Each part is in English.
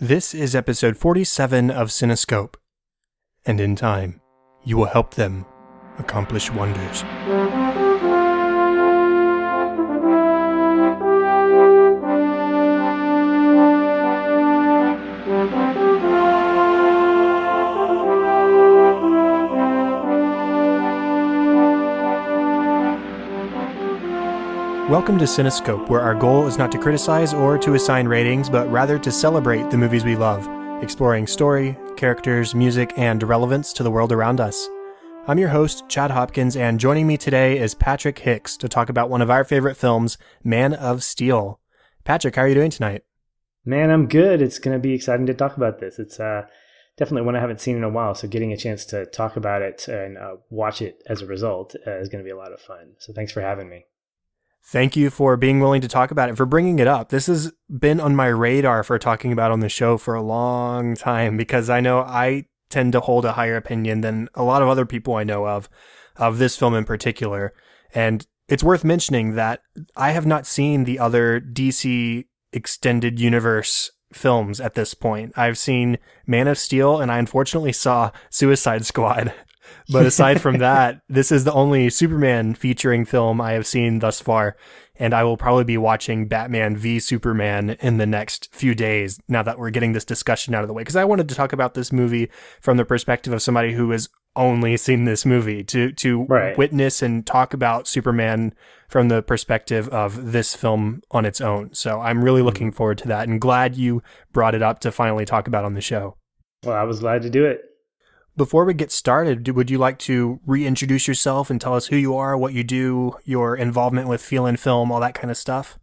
This is episode 47 of Cinescope, and in time, you will help them accomplish wonders. Welcome to Cinescope, where our goal is not to criticize or to assign ratings, but rather to celebrate the movies we love, exploring story, characters, music, and relevance to the world around us. I'm your host, Chad Hopkins, and joining me today is Patrick Hicks to talk about one of our favorite films, Man of Steel. Patrick, how are you doing tonight? Man, I'm good. It's going to be exciting to talk about this. It's definitely one I haven't seen in a while, so getting a chance to talk about it and watch it as a result is going to be a lot of fun. So thanks for having me. Thank you for being willing to talk about it, for bringing it up. This has been on my radar for talking about on the show for a long time, because I know I tend to hold a higher opinion than a lot of other people I know of this film in particular. And it's worth mentioning that I have not seen the other DC extended universe films at this point. I've seen Man of Steel, and I unfortunately saw Suicide Squad. But aside from that, this is the only Superman featuring film I have seen thus far, and I will probably be watching Batman v Superman in the next few days, now that we're getting this discussion out of the way, because I wanted to talk about this movie from the perspective of somebody who has only seen this movie, to Right. witness and talk about Superman from the perspective of this film on its own. So I'm really looking forward to that, and glad you brought it up to finally talk about on the show. Well, I was glad to do it. Before we get started, would you like to reintroduce yourself and tell us who you are, what you do, your involvement with Feel and Film, all that kind of stuff?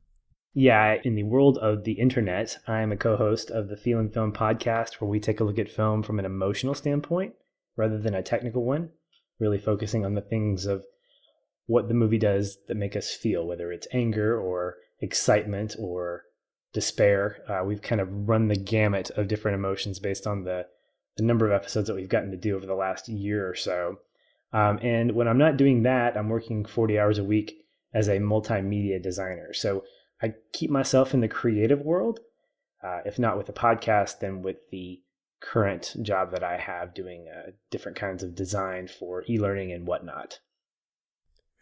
Yeah, in the world of the internet, I am a co-host of the Feel and Film podcast, where we take a look at film from an emotional standpoint rather than a technical one, really focusing on the things of what the movie does that make us feel, whether it's anger or excitement or despair. We've kind of run the gamut of different emotions based on the number of episodes that we've gotten to do over the last year or so. And when I'm not doing that, I'm working 40 hours a week as a multimedia designer. So I keep myself in the creative world, if not with the podcast, then with the current job that I have doing different kinds of design for e-learning and whatnot.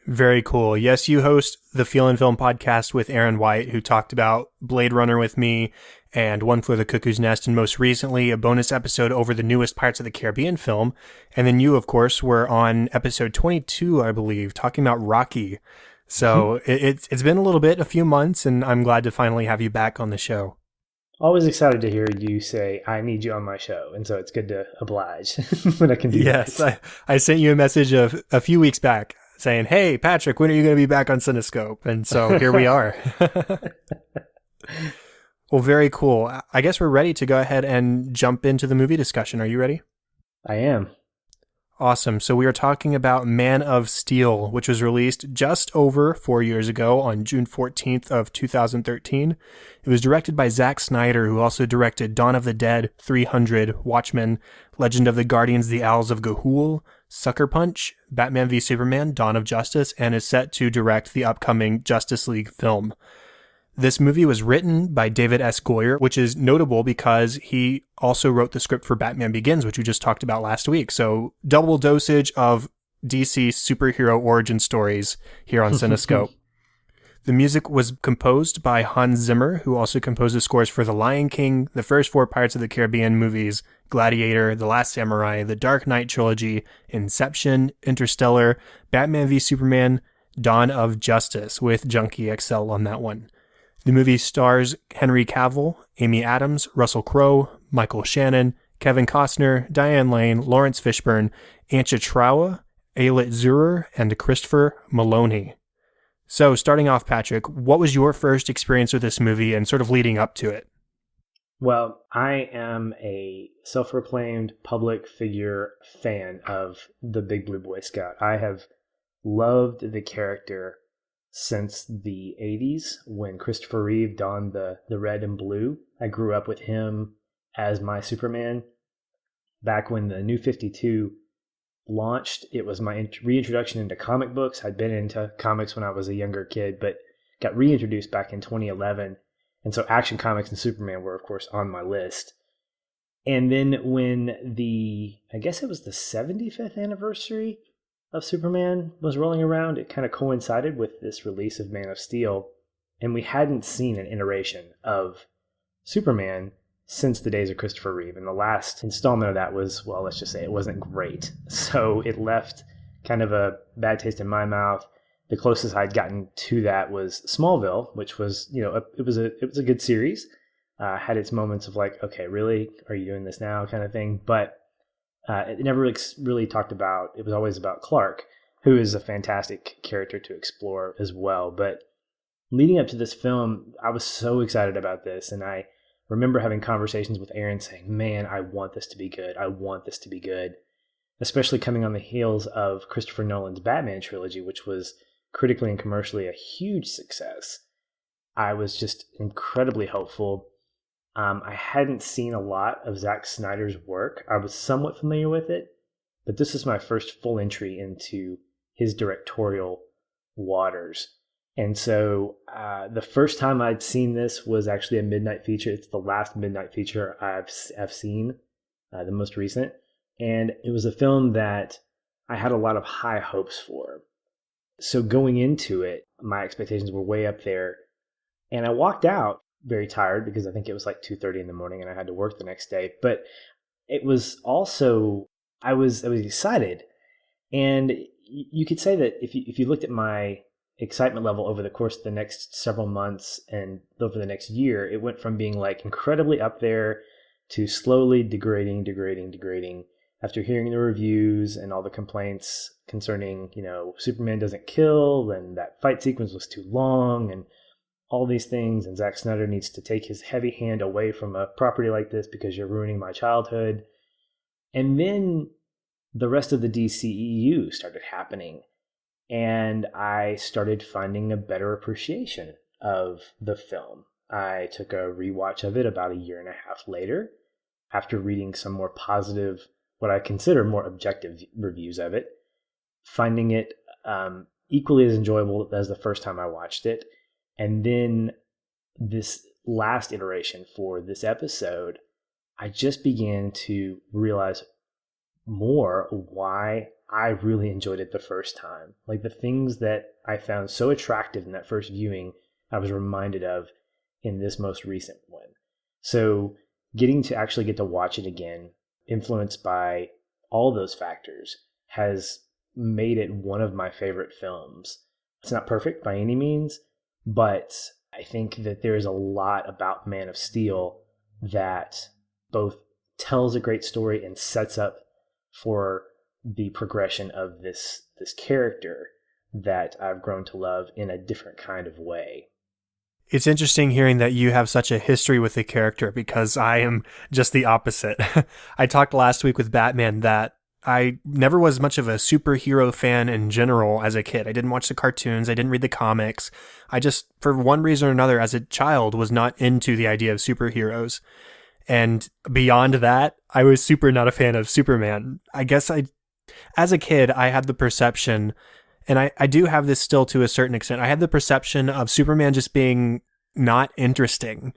Very cool. Yes, you host the Feel and Film podcast with Aaron White, who talked about Blade Runner with me and One Flew the Cuckoo's Nest, and most recently a bonus episode over the newest Pirates of the Caribbean film. And then you, of course, were on episode 22, I believe, talking about Rocky. So it's been a few months, and I'm glad to finally have you back on the show. Always excited to hear you say, I need you on my show. And so it's good to oblige when I can do that. Yes, I sent you a message a few weeks back saying, hey, Patrick, when are you going to be back on Cinescope? And so here we are. Well, very cool. I guess we're ready to go ahead and jump into the movie discussion. Are you ready? I am. Awesome. So we are talking about Man of Steel, which was released just over 4 years ago on June 14th of 2013. It was directed by Zack Snyder, who also directed Dawn of the Dead, 300, Watchmen, Legend of the Guardians, The Owls of Ga'Hoole, Sucker Punch, Batman v Superman, Dawn of Justice, and is set to direct the upcoming Justice League film. This movie was written by David S. Goyer, which is notable because he also wrote the script for Batman Begins, which we just talked about last week. So double dosage of DC superhero origin stories here on Cinescope. The music was composed by Hans Zimmer, who also composed the scores for The Lion King, the first 4 Pirates of the Caribbean movies, Gladiator, The Last Samurai, The Dark Knight trilogy, Inception, Interstellar, Batman v Superman, Dawn of Justice, with Junkie XL on that one. The movie stars Henry Cavill, Amy Adams, Russell Crowe, Michael Shannon, Kevin Costner, Diane Lane, Lawrence Fishburne, Antje Traue, Ayelet Zurer, and Christopher Maloney. So, starting off, Patrick, what was your first experience with this movie and sort of leading up to it? Well, I am a self-proclaimed public figure fan of the Big Blue Boy Scout. I have loved the character since the 80s when Christopher Reeve donned the red and blue. I grew up with him as my Superman. Back when the New 52 launched, it was my reintroduction into comic books. I'd been into comics when I was a younger kid, but got reintroduced back in 2011. And so Action Comics and Superman were, of course, on my list. And then when I guess it was the 75th anniversary of Superman was rolling around, it kind of coincided with this release of Man of Steel. And we hadn't seen an iteration of Superman since the days of Christopher Reeve. And the last installment of that was, well, let's just say it wasn't great. So it left kind of a bad taste in my mouth. The closest I'd gotten to that was Smallville, which was, it was a good series. Had its moments of like, okay, really, are you doing this now, kind of thing. But it never really talked about. It was always about Clark, who is a fantastic character to explore as well. But leading up to this film, I was so excited about this, and I remember having conversations with Aaron saying, "Man, I want this to be good. I want this to be good." Especially coming on the heels of Christopher Nolan's Batman trilogy, which was critically and commercially a huge success. I was just incredibly hopeful. I hadn't seen a lot of Zack Snyder's work. I was somewhat familiar with it, but this is my first full entry into his directorial waters. And so the first time I'd seen this was actually a midnight feature. It's the last midnight feature I've seen, the most recent. And it was a film that I had a lot of high hopes for. So going into it, my expectations were way up there. And I walked out very tired because I think it was like 2:30 in the morning and I had to work the next day. But it was also, I was excited. And you could say that if you looked at my excitement level over the course of the next several months and over the next year, it went from being like incredibly up there to slowly degrading after hearing the reviews and all the complaints concerning, Superman doesn't kill and that fight sequence was too long and all these things, and Zack Snyder needs to take his heavy hand away from a property like this because you're ruining my childhood. And then the rest of the DCEU started happening, and I started finding a better appreciation of the film. I took a rewatch of it about a year and a half later, after reading some more positive, what I consider more objective reviews of it, finding it equally as enjoyable as the first time I watched it. And then this last iteration for this episode, I just began to realize more why I really enjoyed it the first time. Like the things that I found so attractive in that first viewing, I was reminded of in this most recent one. So getting to actually get to watch it again, influenced by all those factors, has made it one of my favorite films. It's not perfect by any means, but I think that there is a lot about Man of Steel that both tells a great story and sets up for the progression of this character that I've grown to love in a different kind of way. It's interesting hearing that you have such a history with the character because I am just the opposite. I talked last week with Batman that I never was much of a superhero fan in general as a kid. I didn't watch the cartoons. I didn't read the comics. I just, for one reason or another, as a child, was not into the idea of superheroes. And beyond that, I was super not a fan of Superman. I guess as a kid, I had the perception, and I do have this still to a certain extent, I had the perception of Superman just being not interesting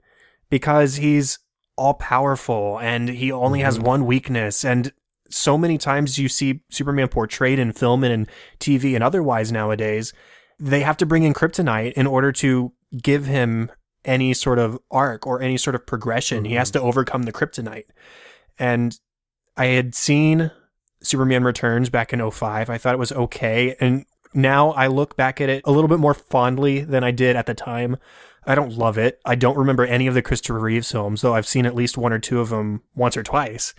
because he's all powerful and he only has one weakness. And so many times you see Superman portrayed in film and in TV and otherwise nowadays, they have to bring in kryptonite in order to give him any sort of arc or any sort of progression. He has to overcome the kryptonite. And I had seen Superman Returns back in 2005. I thought it was okay. And now I look back at it a little bit more fondly than I did at the time. I don't love it. I don't remember any of the Christopher Reeves films, though I've seen at least one or two of them once or twice.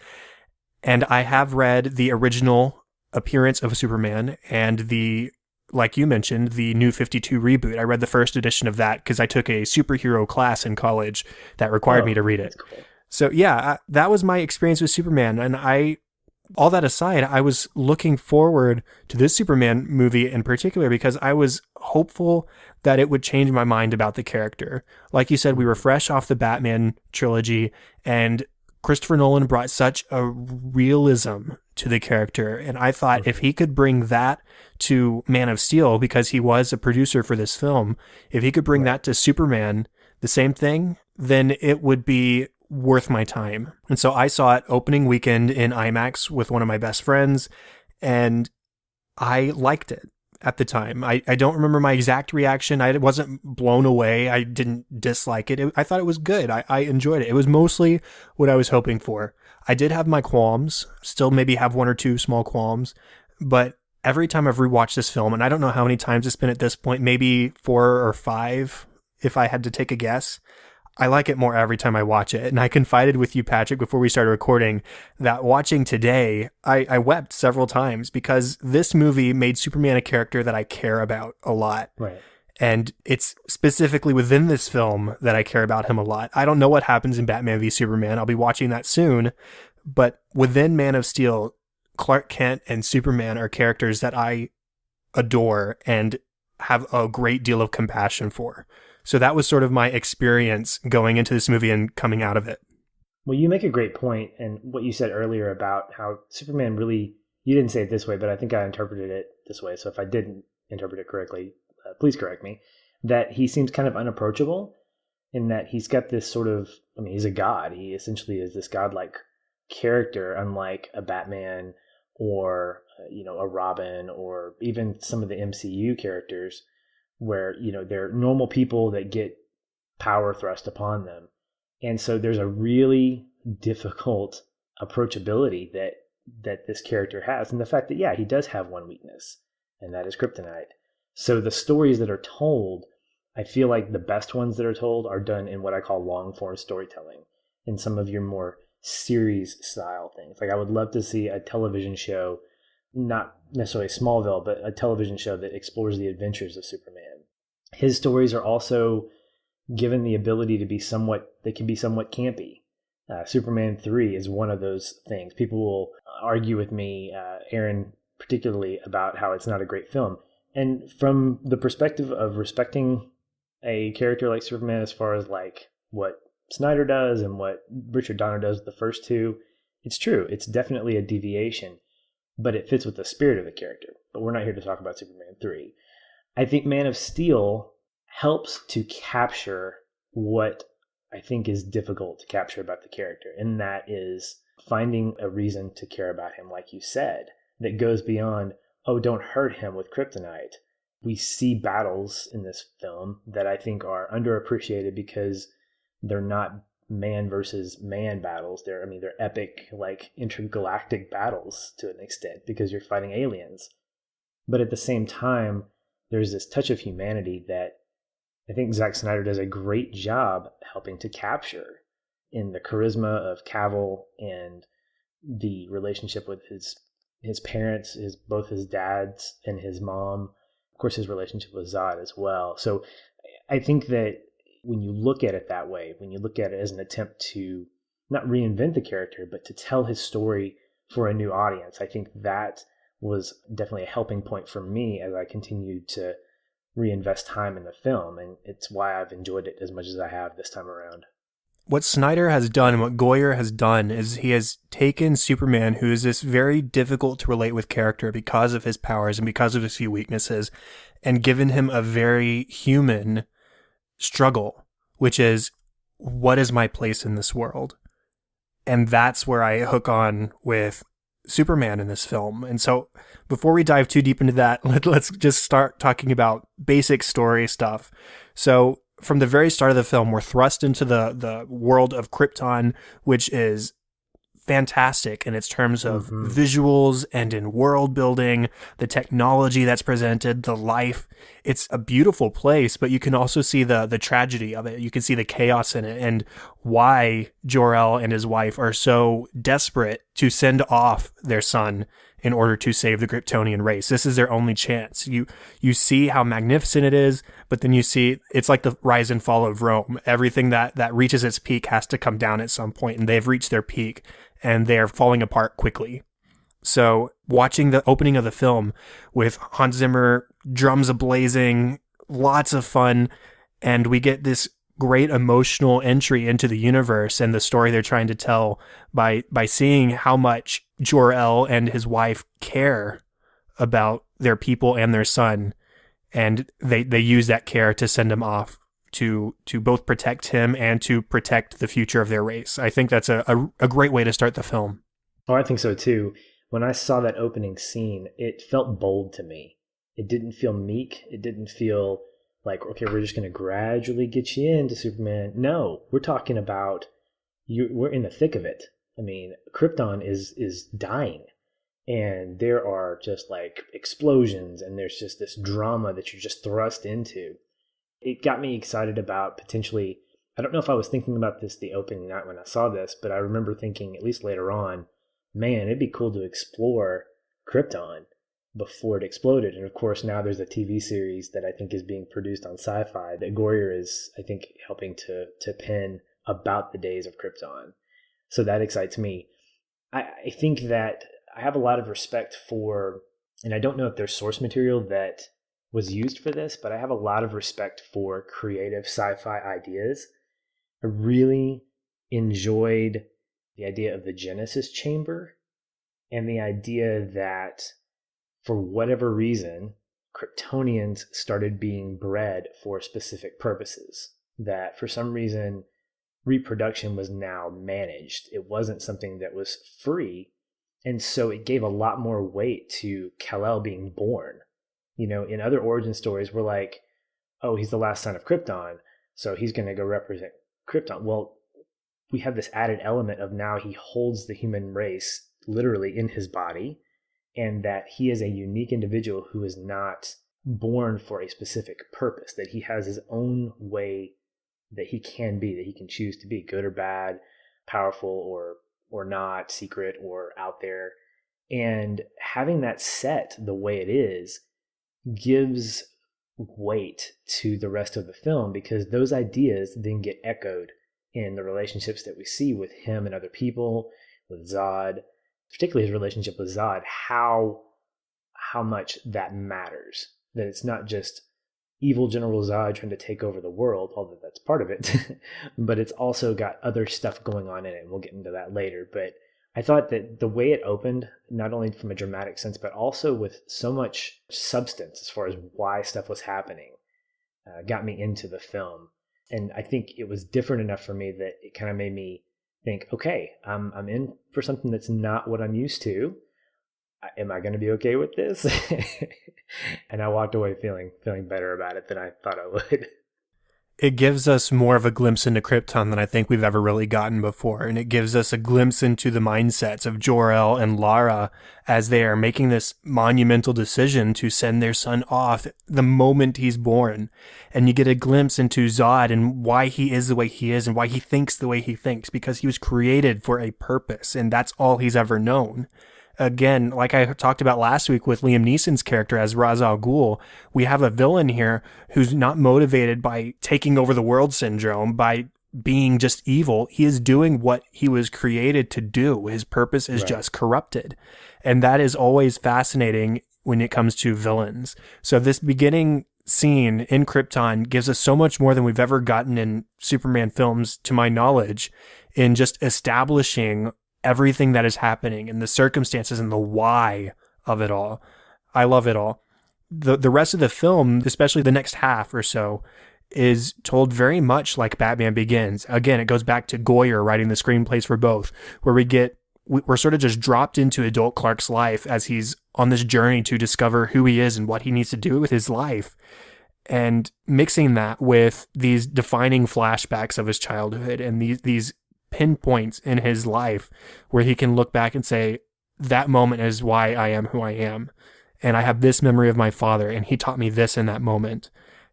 And I have read the original appearance of Superman and like you mentioned, the New 52 reboot. I read the first edition of that because I took a superhero class in college that required me to read it. Cool. So yeah, that was my experience with Superman. And all that aside, I was looking forward to this Superman movie in particular because I was hopeful that it would change my mind about the character. Like you said, we were fresh off the Batman trilogy, and Christopher Nolan brought such a realism to the character. And I thought if he could bring that to Man of Steel, because he was a producer for this film, if he could bring that to Superman, the same thing, then it would be worth my time. And so I saw it opening weekend in IMAX with one of my best friends, and I liked it at the time. I don't remember my exact reaction. I wasn't blown away. I didn't dislike it. I thought it was good. I enjoyed it. It was mostly what I was hoping for. I did have my qualms, still maybe have one or two small qualms, but every time I've rewatched this film, and I don't know how many times it's been at this point, maybe 4 or 5, if I had to take a guess, I like it more every time I watch it. And I confided with you, Patrick, before we started recording, that watching today, I wept several times because this movie made Superman a character that I care about a lot. Right. And it's specifically within this film that I care about him a lot. I don't know what happens in Batman v Superman. I'll be watching that soon. But within Man of Steel, Clark Kent and Superman are characters that I adore and have a great deal of compassion for. So that was sort of my experience going into this movie and coming out of it. Well, you make a great point, and what you said earlier about how Superman really, you didn't say it this way, but I think I interpreted it this way. So if I didn't interpret it correctly, please correct me, that he seems kind of unapproachable in that he's got this sort of, I mean, he's a god. He essentially is this godlike character, unlike a Batman or, a Robin or even some of the MCU characters, where, they're normal people that get power thrust upon them. And so there's a really difficult approachability that this character has. And the fact that, yeah, he does have one weakness, and that is kryptonite. So the stories that are told, I feel like the best ones that are told are done in what I call long form storytelling, in some of your more series style things. Like I would love to see a television show, not necessarily Smallville, but a television show that explores the adventures of Superman. His stories are also given the ability to be they can be somewhat campy. Superman 3 is one of those things. People will argue with me, Aaron particularly, about how it's not a great film. And from the perspective of respecting a character like Superman, as far as like what Snyder does and what Richard Donner does with the first two, it's true. It's definitely a deviation, but it fits with the spirit of the character. But we're not here to talk about Superman 3. I think Man of Steel helps to capture what I think is difficult to capture about the character, and that is finding a reason to care about him, like you said, that goes beyond, oh, don't hurt him with kryptonite. We see battles in this film that I think are underappreciated because they're not man versus man battles. They're epic, like intergalactic battles to an extent because you're fighting aliens. But at the same time, there's this touch of humanity that I think Zack Snyder does a great job helping to capture in the charisma of Cavill and the relationship with his parents, both his dad's and his mom. Of course, his relationship with Zod as well. So I think that when you look at it that way, when you look at it as an attempt to not reinvent the character, but to tell his story for a new audience, I think that was definitely a helping point for me as I continued to reinvest time in the film. And it's why I've enjoyed it as much as I have this time around. What Snyder has done and what Goyer has done is he has taken Superman, who is this very difficult to relate with character because of his powers and because of his few weaknesses, and given him a very human struggle, which is, what is my place in this world? And that's where I hook on with Superman in this film. And so before we dive too deep into that, let's just start talking about basic story stuff. So from the very start of the film, we're thrust into the world of Krypton, which is fantastic in its terms of visuals and in world building, the technology that's presented, the life. It's a beautiful place, but you can also see the tragedy of it. You can see the chaos in it and why Jor-El and his wife are so desperate to send off their son in order to save the Kryptonian race. This is their only chance. You see how magnificent it is, but then you see it's like the rise and fall of Rome. Everything that reaches its peak has to come down at some point, and they've reached their peak, and they're falling apart quickly. So watching the opening of the film with Hans Zimmer, drums ablazing, lots of fun, and we get this great emotional entry into the universe and the story they're trying to tell by seeing how much Jor-El and his wife care about their people and their son, and they use that care to send him off to both protect him and to protect the future of their race. I think that's a great way to start the film. Oh, I think so too. When I saw that opening scene, it felt bold to me. It didn't feel meek. It didn't feel like, okay, we're just going to gradually get you into Superman. No, we're talking about we're in the thick of it. I mean, Krypton is dying, and there are just like explosions, and there's just this drama that you're just thrust into. It got me excited about potentially, I don't know if I was thinking about this the opening night when I saw this, but I remember thinking, at least later on, man, it'd be cool to explore Krypton before it exploded. And of course, now there's a TV series that I think is being produced on Sci-Fi that Goyer is, I think, helping to pen about the days of Krypton. So that excites me. I think that I have a lot of respect for, and I don't know if there's source material that was used for this, but I have a lot of respect for creative sci-fi ideas. I really enjoyed the idea of the Genesis Chamber and the idea that for whatever reason, Kryptonians started being bred for specific purposes. That for some reason, reproduction was now managed. It wasn't something that was free. And so it gave a lot more weight to Kal-El being born. You know, in other origin stories, we're like, oh, he's the last son of Krypton, so he's going to go represent Krypton. Well, we have this added element of now he holds the human race literally in his body, and that he is a unique individual who is not born for a specific purpose, that he has his own way that he can be, that he can choose to be, good or bad, powerful or not, secret or out there. And having that set the way it is gives weight to the rest of the film, because those ideas then get echoed in the relationships that we see with him and other people, with Zod, particularly his relationship with Zod, how much that matters. That it's not just evil General Zod trying to take over the world, although that's part of it, but it's also got other stuff going on in it, and we'll get into that later. But I thought that the way it opened, not only from a dramatic sense, but also with so much substance as far as why stuff was happening, got me into the film. And I think it was different enough for me that it kind of made me think, okay, I'm in for something that's not what I'm used to. Am I going to be okay with this? And I walked away feeling better about it than I thought I would. It gives us more of a glimpse into Krypton than I think we've ever really gotten before. And it gives us a glimpse into the mindsets of Jor-El and Lara as they are making this monumental decision to send their son off the moment he's born. And you get a glimpse into Zod and why he is the way he is and why he thinks the way he thinks, because he was created for a purpose, and that's all he's ever known. Again, like I talked about last week with Liam Neeson's character as Ra's al Ghul, we have a villain here who's not motivated by taking over the world syndrome, by being just evil. He is doing what he was created to do. His purpose is just corrupted. And that is always fascinating when it comes to villains. So this beginning scene in Krypton gives us so much more than we've ever gotten in Superman films, to my knowledge, in just establishing everything that is happening and the circumstances and the why of it all. I love it all. The rest of the film, especially the next half or so, is told very much like Batman Begins. Again, it goes back to Goyer writing the screenplays for both, where we're sort of just dropped into adult Clark's life as he's on this journey to discover who he is and what he needs to do with his life. And mixing that with these defining flashbacks of his childhood and these pinpoints in his life where he can look back and say, that moment is why I am who I am. And I have this memory of my father, and he taught me this in that moment.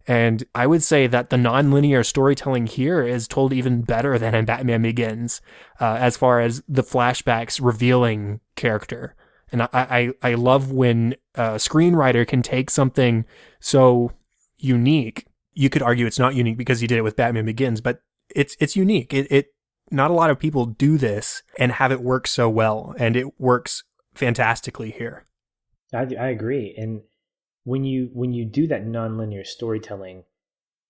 And I would say that the nonlinear storytelling here is told even better than in Batman Begins, as far as the flashbacks revealing character. And I love when a screenwriter can take something so unique. You could argue it's not unique because he did it with Batman Begins, but it's unique. Not a lot of people do this and have it work so well, and it works fantastically here. I agree. And when you do that nonlinear storytelling,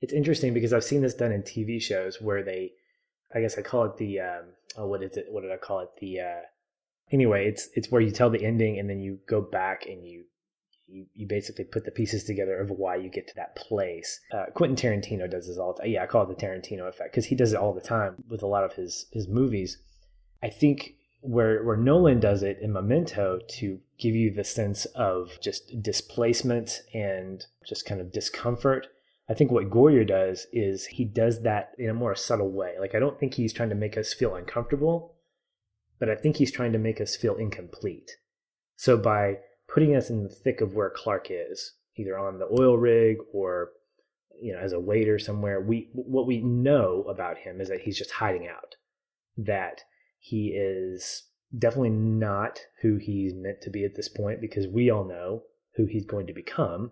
it's interesting because I've seen this done in TV shows where I guess I call it the, what is it? What did I call it? Anyway, it's where you tell the ending and then you go back and you you basically put the pieces together of why you get to that place. Quentin Tarantino does this all the time. Yeah, I call it the Tarantino effect because he does it all the time with a lot of his movies. I think where Nolan does it in Memento to give you the sense of just displacement and just kind of discomfort, I think what Goyer does is he does that in a more subtle way. Like, I don't think he's trying to make us feel uncomfortable, but I think he's trying to make us feel incomplete. So by putting us in the thick of where Clark is, either on the oil rig or, as a waiter somewhere, what we know about him is that he's just hiding out, that he is definitely not who he's meant to be at this point, because we all know who he's going to become.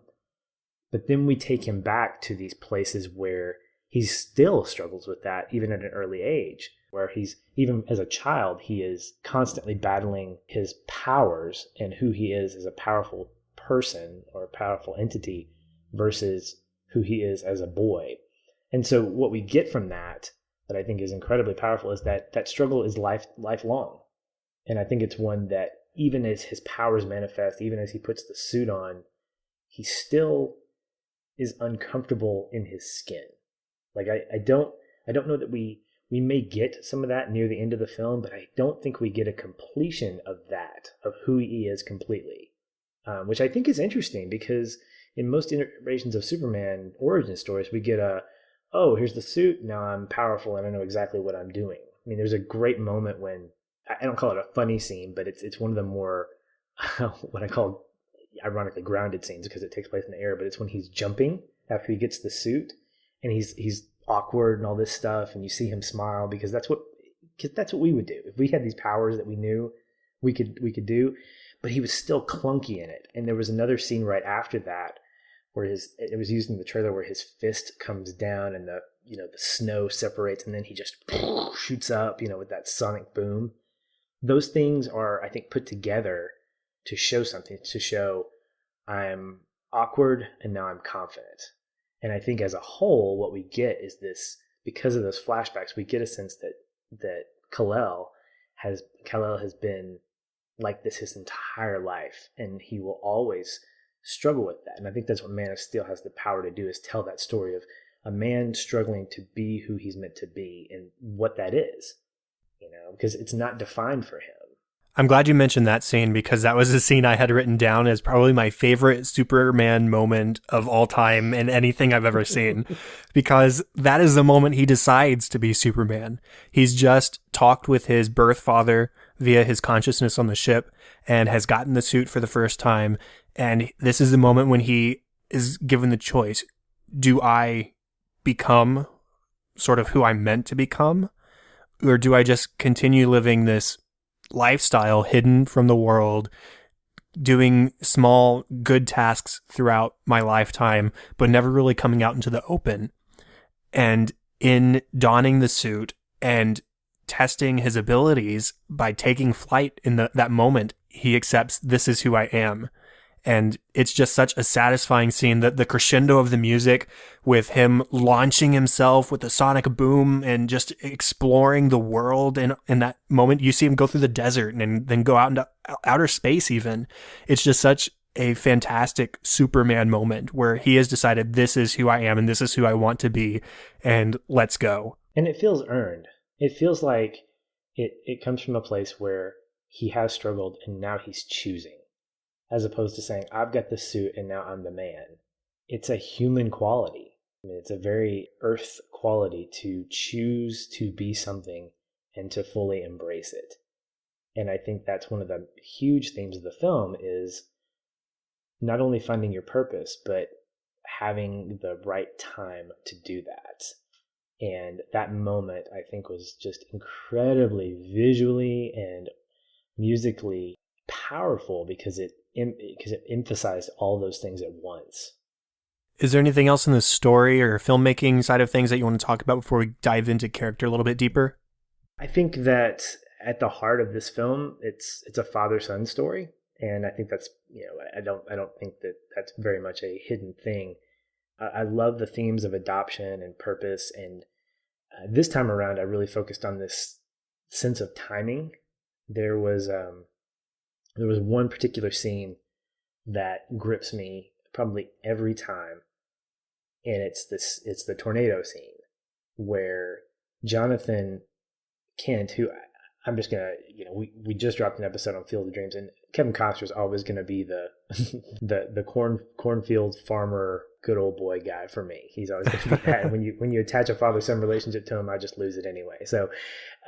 But then we take him back to these places where he still struggles with that, even at an early age, where he's, even as a child, he is constantly battling his powers and who he is as a powerful person or a powerful entity versus who he is as a boy. And so what we get from that I think is incredibly powerful is that struggle is lifelong. And I think it's one that even as his powers manifest, even as he puts the suit on, he still is uncomfortable in his skin. Like, I don't know that we may get some of that near the end of the film, but I don't think we get a completion of that, of who he is completely, which I think is interesting because in most iterations of Superman origin stories, we get oh, here's the suit, now I'm powerful and I know exactly what I'm doing. I mean, there's a great moment when, I don't call it a funny scene, but it's one of the more, what I call ironically grounded scenes because it takes place in the air, but it's when he's jumping after he gets the suit and he's awkward and all this stuff, and you see him smile because that's what we would do if we had these powers that we knew we could do. But he was still clunky in it. And there was another scene right after that where it was used in the trailer where his fist comes down and the snow separates and then he just shoots up, with that sonic boom. Those things are, I think, put together to show something, to show I'm awkward and now I'm confident. And I think as a whole, what we get is this, because of those flashbacks, we get a sense that Kal-El has been like this his entire life, and he will always struggle with that. And I think that's what Man of Steel has the power to do, is tell that story of a man struggling to be who he's meant to be and what that is, because it's not defined for him. I'm glad you mentioned that scene because that was a scene I had written down as probably my favorite Superman moment of all time in anything I've ever seen, because that is the moment he decides to be Superman. He's just talked with his birth father via his consciousness on the ship and has gotten the suit for the first time. And this is the moment when he is given the choice. Do I become sort of who I'm meant to become? Or do I just continue living this lifestyle hidden from the world, doing small good tasks throughout my lifetime, but never really coming out into the open? And in donning the suit and testing his abilities by taking flight in that moment, he accepts, this is who I am. And it's just such a satisfying scene, that the crescendo of the music with him launching himself with the sonic boom and just exploring the world. And in that moment, you see him go through the desert and then go out into outer space even. It's just such a fantastic Superman moment where he has decided, this is who I am and this is who I want to be, and let's go. And it feels earned. It feels like it comes from a place where he has struggled and now he's choosing, as opposed to saying, I've got the suit and now I'm the man. It's a human quality. I mean, it's a very earth quality to choose to be something and to fully embrace it. And I think that's one of the huge themes of the film, is not only finding your purpose, but having the right time to do that. And that moment, I think, was just incredibly visually and musically powerful because it emphasized all those things at once. Is there anything else in the story or filmmaking side of things that you want to talk about before we dive into character a little bit deeper? I think that at the heart of this film, it's a father-son story, and I think that's, I don't think that that's very much a hidden thing. I love the themes of adoption and purpose, and this time around, I really focused on this sense of timing. There was one particular scene that grips me probably every time. And it's the tornado scene where Jonathan Kent, who I'm just gonna, we just dropped an episode on Field of Dreams, and Kevin Costner is always gonna be the the cornfield farmer, good old boy guy for me. He's always gonna be that. When you attach a father-son relationship to him, I just lose it anyway. So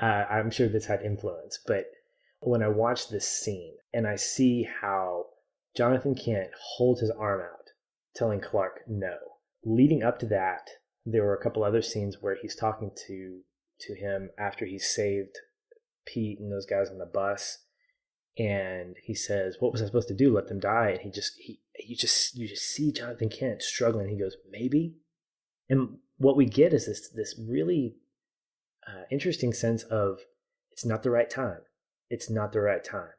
I'm sure this had influence. But when I watch this scene and I see how Jonathan Kent holds his arm out, telling Clark no. Leading up to that, there were a couple other scenes where he's talking to him after he saved Pete and those guys on the bus, and he says, "What was I supposed to do? Let them die?" And you just see Jonathan Kent struggling. He goes, "Maybe." And what we get is this really interesting sense of it's not the right time. It's not the right time.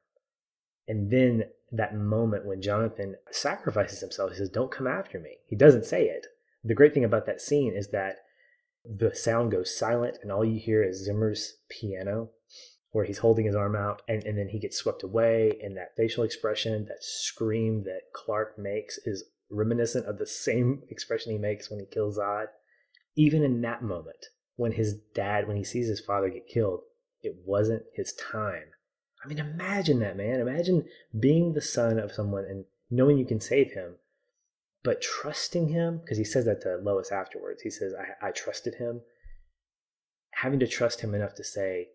And then that moment when Jonathan sacrifices himself, he says, "Don't come after me." He doesn't say it. The great thing about that scene is that the sound goes silent and all you hear is Zimmer's piano, where he's holding his arm out, and then he gets swept away, and that facial expression, that scream that Clark makes is reminiscent of the same expression he makes when he kills Zod. Even in that moment, when he sees his father get killed, it wasn't his time. I mean, imagine that, man. Imagine being the son of someone and knowing you can save him, but trusting him, because he says that to Lois afterwards. He says, I trusted him. Having to trust him enough to say,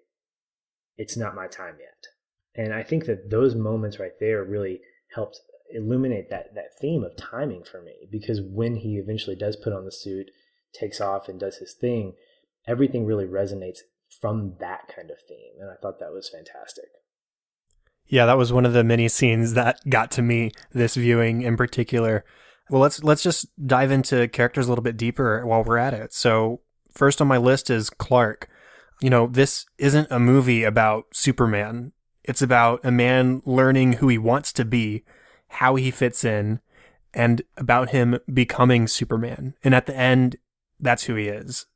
it's not my time yet. And I think that those moments right there really helped illuminate that theme of timing for me, because when he eventually does put on the suit, takes off and does his thing, everything really resonates from that kind of theme. And I thought that was fantastic. Yeah, that was one of the many scenes that got to me this viewing in particular. Well, let's just dive into characters a little bit deeper while we're at it. So first on my list is Clark. This isn't a movie about Superman. It's about a man learning who he wants to be, how he fits in, and about him becoming Superman. And at the end, that's who he is.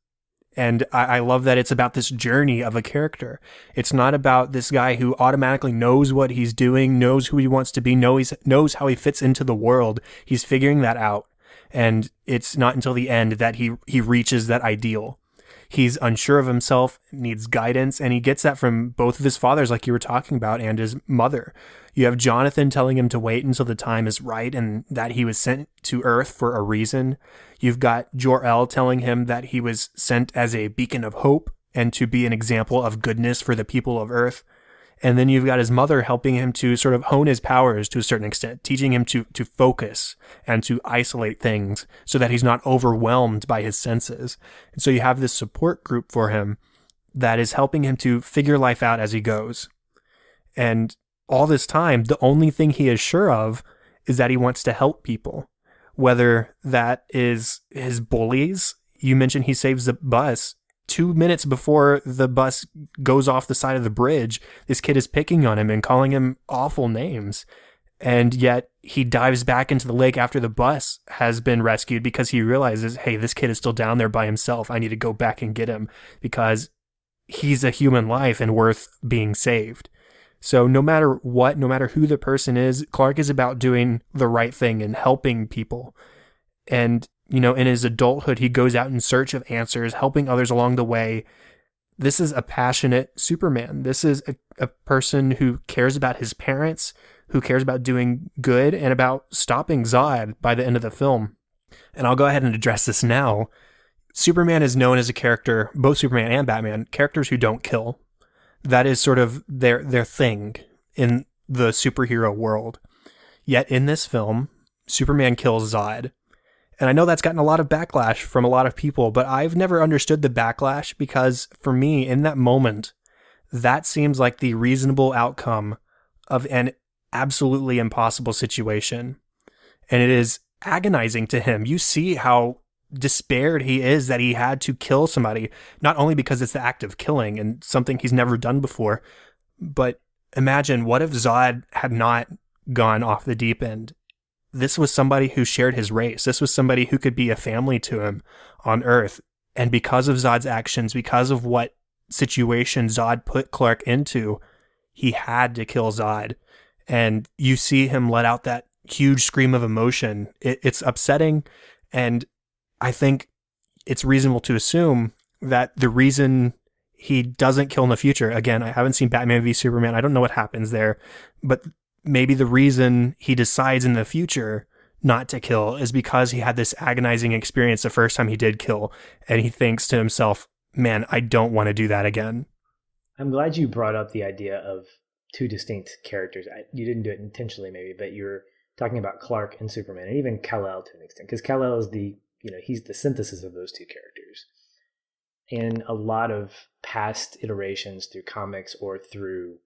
And I love that it's about this journey of a character. It's not about this guy who automatically knows what he's doing, knows who he wants to be, knows how he fits into the world. He's figuring that out. And it's not until the end that he reaches that ideal. He's unsure of himself, needs guidance, and he gets that from both of his fathers, like you were talking about, and his mother. You have Jonathan telling him to wait until the time is right and that he was sent to Earth for a reason. You've got Jor-El telling him that he was sent as a beacon of hope and to be an example of goodness for the people of Earth. And then you've got his mother helping him to sort of hone his powers to a certain extent, teaching him to focus and to isolate things so that he's not overwhelmed by his senses. And so you have this support group for him that is helping him to figure life out as he goes. And all this time, the only thing he is sure of is that he wants to help people, whether that is his bullies. You mentioned he saves the bus. 2 minutes before the bus goes off the side of the bridge, this kid is picking on him and calling him awful names. And yet he dives back into the lake after the bus has been rescued because he realizes, hey, this kid is still down there by himself. I need to go back and get him because he's a human life and worth being saved. So no matter what, no matter who the person is, Clark is about doing the right thing and helping people. And in his adulthood, he goes out in search of answers, helping others along the way. This is a passionate Superman. This is a person who cares about his parents, who cares about doing good and about stopping Zod by the end of the film. And I'll go ahead and address this now. Superman is known as a character, both Superman and Batman, characters who don't kill. That is sort of their thing in the superhero world. Yet in this film, Superman kills Zod. And I know that's gotten a lot of backlash from a lot of people, but I've never understood the backlash because for me, in that moment, that seems like the reasonable outcome of an absolutely impossible situation. And it is agonizing to him. You see how despaired he is that he had to kill somebody, not only because it's the act of killing and something he's never done before, but imagine what if Zod had not gone off the deep end? This was somebody who shared his race. This was somebody who could be a family to him on Earth. And because of Zod's actions, because of what situation Zod put Clark into, he had to kill Zod. And you see him let out that huge scream of emotion. It's upsetting, and I think it's reasonable to assume that the reason he doesn't kill in the future, again, I haven't seen Batman v Superman, I don't know what happens there, but maybe the reason he decides in the future not to kill is because he had this agonizing experience the first time he did kill, and he thinks to himself, man, I don't want to do that again. I'm glad you brought up the idea of two distinct characters. You didn't do it intentionally, maybe, but you're talking about Clark and Superman, and even Kal-El to an extent, because Kal-El is he's the synthesis of those two characters. In a lot of past iterations through comics or through,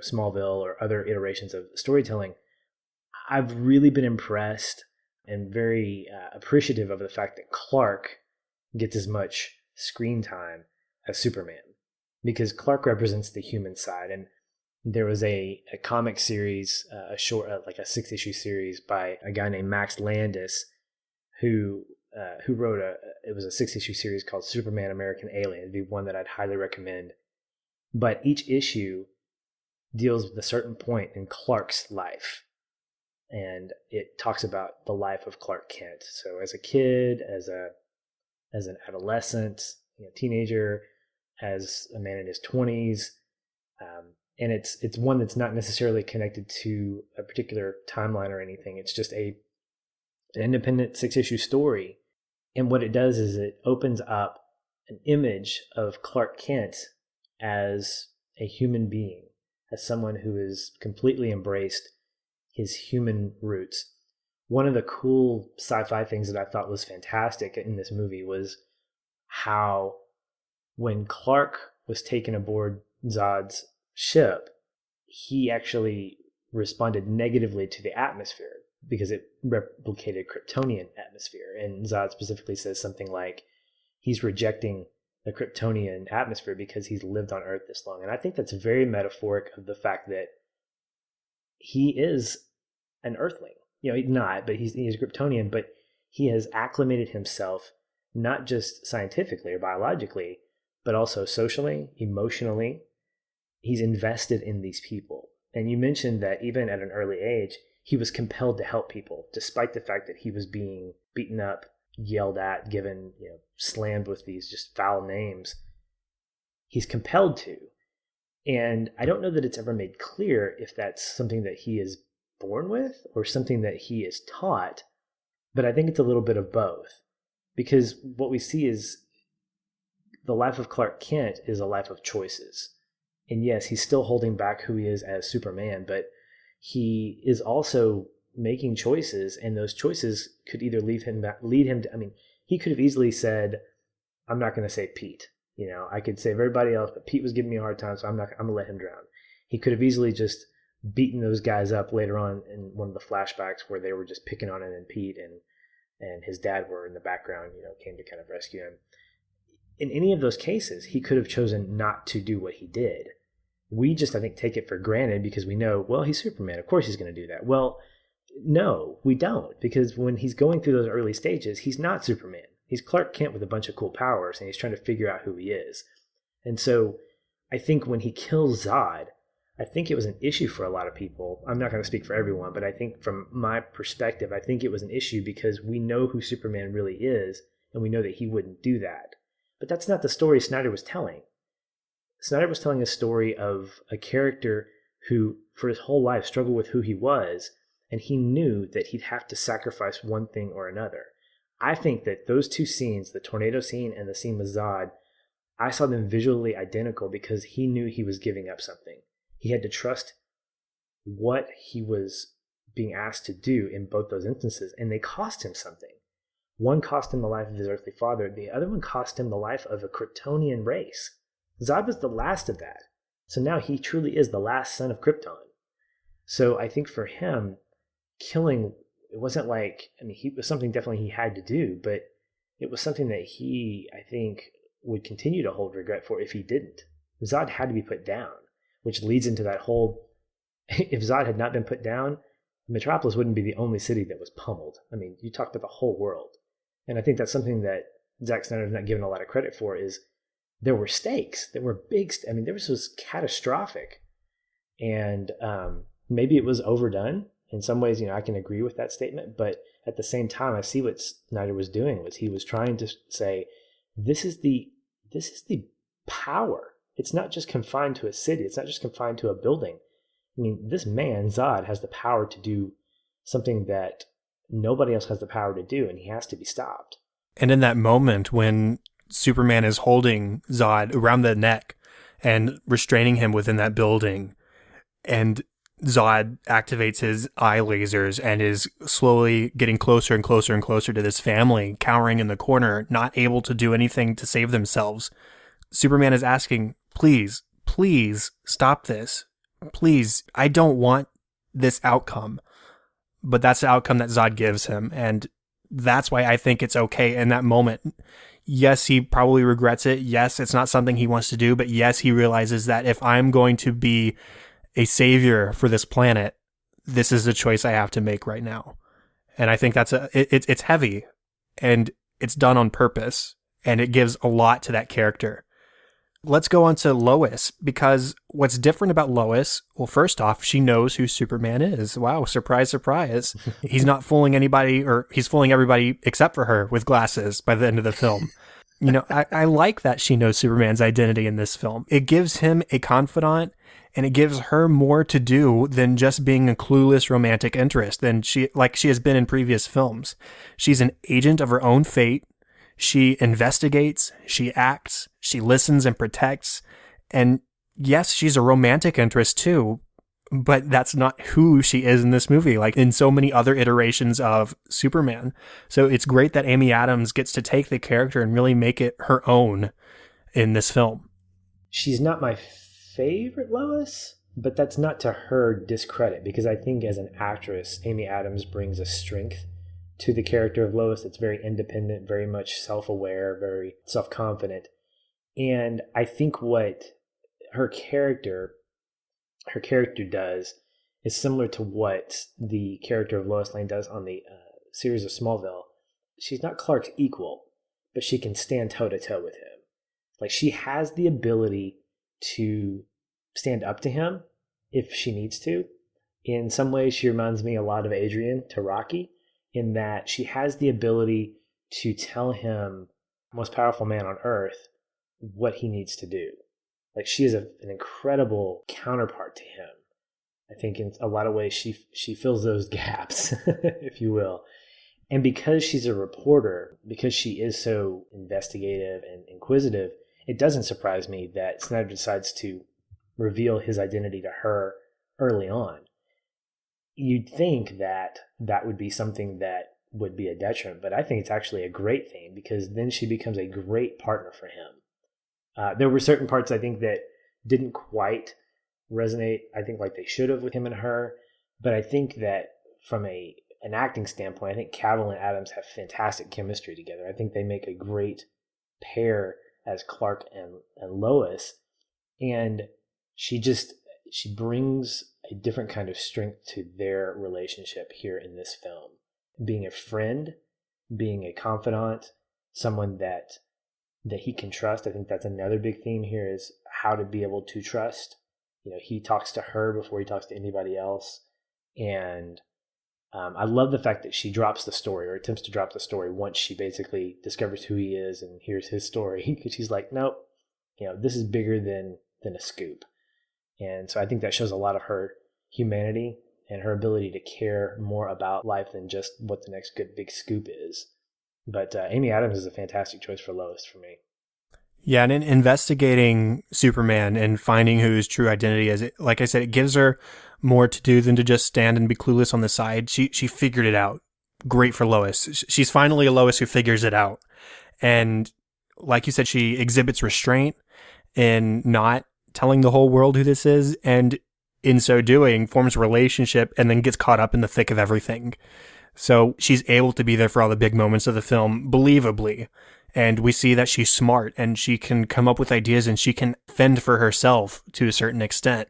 Smallville or other iterations of storytelling, I've really been impressed and very appreciative of the fact that Clark gets as much screen time as Superman, because Clark represents the human side. And there was a comic series, a short, like a 6-issue series by a guy named Max Landis, who wrote it was a 6-issue series called Superman American Alien. It'd be one that I'd highly recommend. But each issue deals with a certain point in Clark's life. And it talks about the life of Clark Kent. So as a kid, as an adolescent, teenager, as a man in his 20s. And it's one that's not necessarily connected to a particular timeline or anything. It's just an independent 6-issue story. And what it does is it opens up an image of Clark Kent as a human being, as someone who has completely embraced his human roots. One of the cool sci-fi things that I thought was fantastic in this movie was how when Clark was taken aboard Zod's ship, he actually responded negatively to the atmosphere because it replicated Kryptonian atmosphere. And Zod specifically says something like he's rejecting the Kryptonian atmosphere because he's lived on Earth this long. And I think that's very metaphoric of the fact that he is an Earthling. He's not, but he's Kryptonian, but he has acclimated himself not just scientifically or biologically, but also socially, emotionally. He's invested in these people. And you mentioned that even at an early age, he was compelled to help people, despite the fact that he was being beaten up, yelled at, given, slammed with these just foul names. He's compelled to. And I don't know that it's ever made clear if that's something that he is born with or something that he is taught, but I think it's a little bit of both. Because what we see is the life of Clark Kent is a life of choices. And yes, he's still holding back who he is as Superman, but he is also making choices, and those choices could either lead him to, he could have easily said, I'm not going to save Pete. I could save everybody else, but Pete was giving me a hard time, so I'm going to let him drown. He could have easily just beaten those guys up later on in one of the flashbacks where they were just picking on him, and Pete and his dad were in the background, came to kind of rescue him. In any of those cases, he could have chosen not to do what he did. We just, I think, take it for granted because we know, well, he's Superman. Of course he's going to do that. Well, no, we don't, because when he's going through those early stages, he's not Superman. He's Clark Kent with a bunch of cool powers, and he's trying to figure out who he is. And so I think when he kills Zod, I think it was an issue for a lot of people. I'm not going to speak for everyone, but I think from my perspective, I think it was an issue because we know who Superman really is, and we know that he wouldn't do that. But that's not the story Snyder was telling. Snyder was telling a story of a character who, for his whole life, struggled with who he was, and he knew that he'd have to sacrifice one thing or another. I think that those two scenes, the tornado scene and the scene with Zod, I saw them visually identical because he knew he was giving up something. He had to trust what he was being asked to do in both those instances, and they cost him something. One cost him the life of his earthly father. The other one cost him the life of a Kryptonian race. Zod was the last of that. So now he truly is the last son of Krypton. So I think for him, killing, it wasn't like, it was something definitely he had to do, but it was something that he, I think, would continue to hold regret for if he didn't. Zod had to be put down, which leads into that whole, if Zod had not been put down, Metropolis wouldn't be the only city that was pummeled. You talk about the whole world. And I think that's something that Zack Snyder's not given a lot of credit for is there were stakes that were big. This was catastrophic. And maybe it was overdone. In some ways, I can agree with that statement, but at the same time, I see what Snyder was doing was he was trying to say, this is the power. It's not just confined to a city. It's not just confined to a building. I mean, this man, Zod, has the power to do something that nobody else has the power to do, and he has to be stopped. And in that moment when Superman is holding Zod around the neck and restraining him within that building, and Zod activates his eye lasers and is slowly getting closer and closer and closer to this family, cowering in the corner, not able to do anything to save themselves. Superman is asking, please, please stop this. Please, I don't want this outcome. But that's the outcome that Zod gives him. And that's why I think it's okay in that moment. Yes, he probably regrets it. Yes, it's not something he wants to do. But yes, he realizes that if I'm going to be a savior for this planet, this is the choice I have to make right now. And I think that's it's heavy, and it's done on purpose, and it gives a lot to that character. Let's go on to Lois, because what's different about Lois, well, first off, she knows who Superman is. Wow, surprise, surprise. He's not fooling anybody, or he's fooling everybody except for her with glasses by the end of the film. I like that she knows Superman's identity in this film. It gives him a confidant, and it gives her more to do than just being a clueless romantic interest than she has been in previous films. She's an agent of her own fate. She investigates, she acts, she listens and protects. And yes, she's a romantic interest too, but that's not who she is in this movie, like in so many other iterations of Superman. So it's great that Amy Adams gets to take the character and really make it her own in this film. She's not my favorite Lois, but that's not to her discredit, because I think as an actress, Amy Adams brings a strength to the character of Lois that's very independent, very much self-aware, very self-confident. And I think what her character does is similar to what the character of Lois Lane does on the series of Smallville. She's not Clark's equal, but she can stand toe-to-toe with him. Like, she has the ability to stand up to him if she needs to. In some ways, she reminds me a lot of Adrian to Rocky, in that she has the ability to tell him, most powerful man on earth, what he needs to do. Like, she is an incredible counterpart to him. I think in a lot of ways she fills those gaps, if you will. And because she's a reporter, because she is so investigative and inquisitive, it doesn't surprise me that Snyder decides to reveal his identity to her early on. You'd think that would be something that would be a detriment, but I think it's actually a great thing, because then she becomes a great partner for him. There were certain parts I think that didn't quite resonate, I think, like they should have with him and her, but I think that from an acting standpoint, I think Cavill and Adams have fantastic chemistry together. I think they make a great pair as Clark and Lois, and she brings a different kind of strength to their relationship here in this film. Being a friend, being a confidant, someone that he can trust. I think that's another big theme here, is how to be able to trust. He talks to her before he talks to anybody else. And I love the fact that she drops the story, or attempts to drop the story, once she basically discovers who he is and hears his story. Because she's like, nope, this is bigger than a scoop. And so I think that shows a lot of her humanity and her ability to care more about life than just what the next good big scoop is. But Amy Adams is a fantastic choice for Lois for me. Yeah, and in investigating Superman and finding who his true identity is, like I said, it gives her more to do than to just stand and be clueless on the side. She figured it out. Great for Lois. She's finally a Lois who figures it out. And like you said, she exhibits restraint in not telling the whole world who this is, and in so doing forms a relationship and then gets caught up in the thick of everything. So she's able to be there for all the big moments of the film believably. And we see that she's smart and she can come up with ideas and she can fend for herself to a certain extent.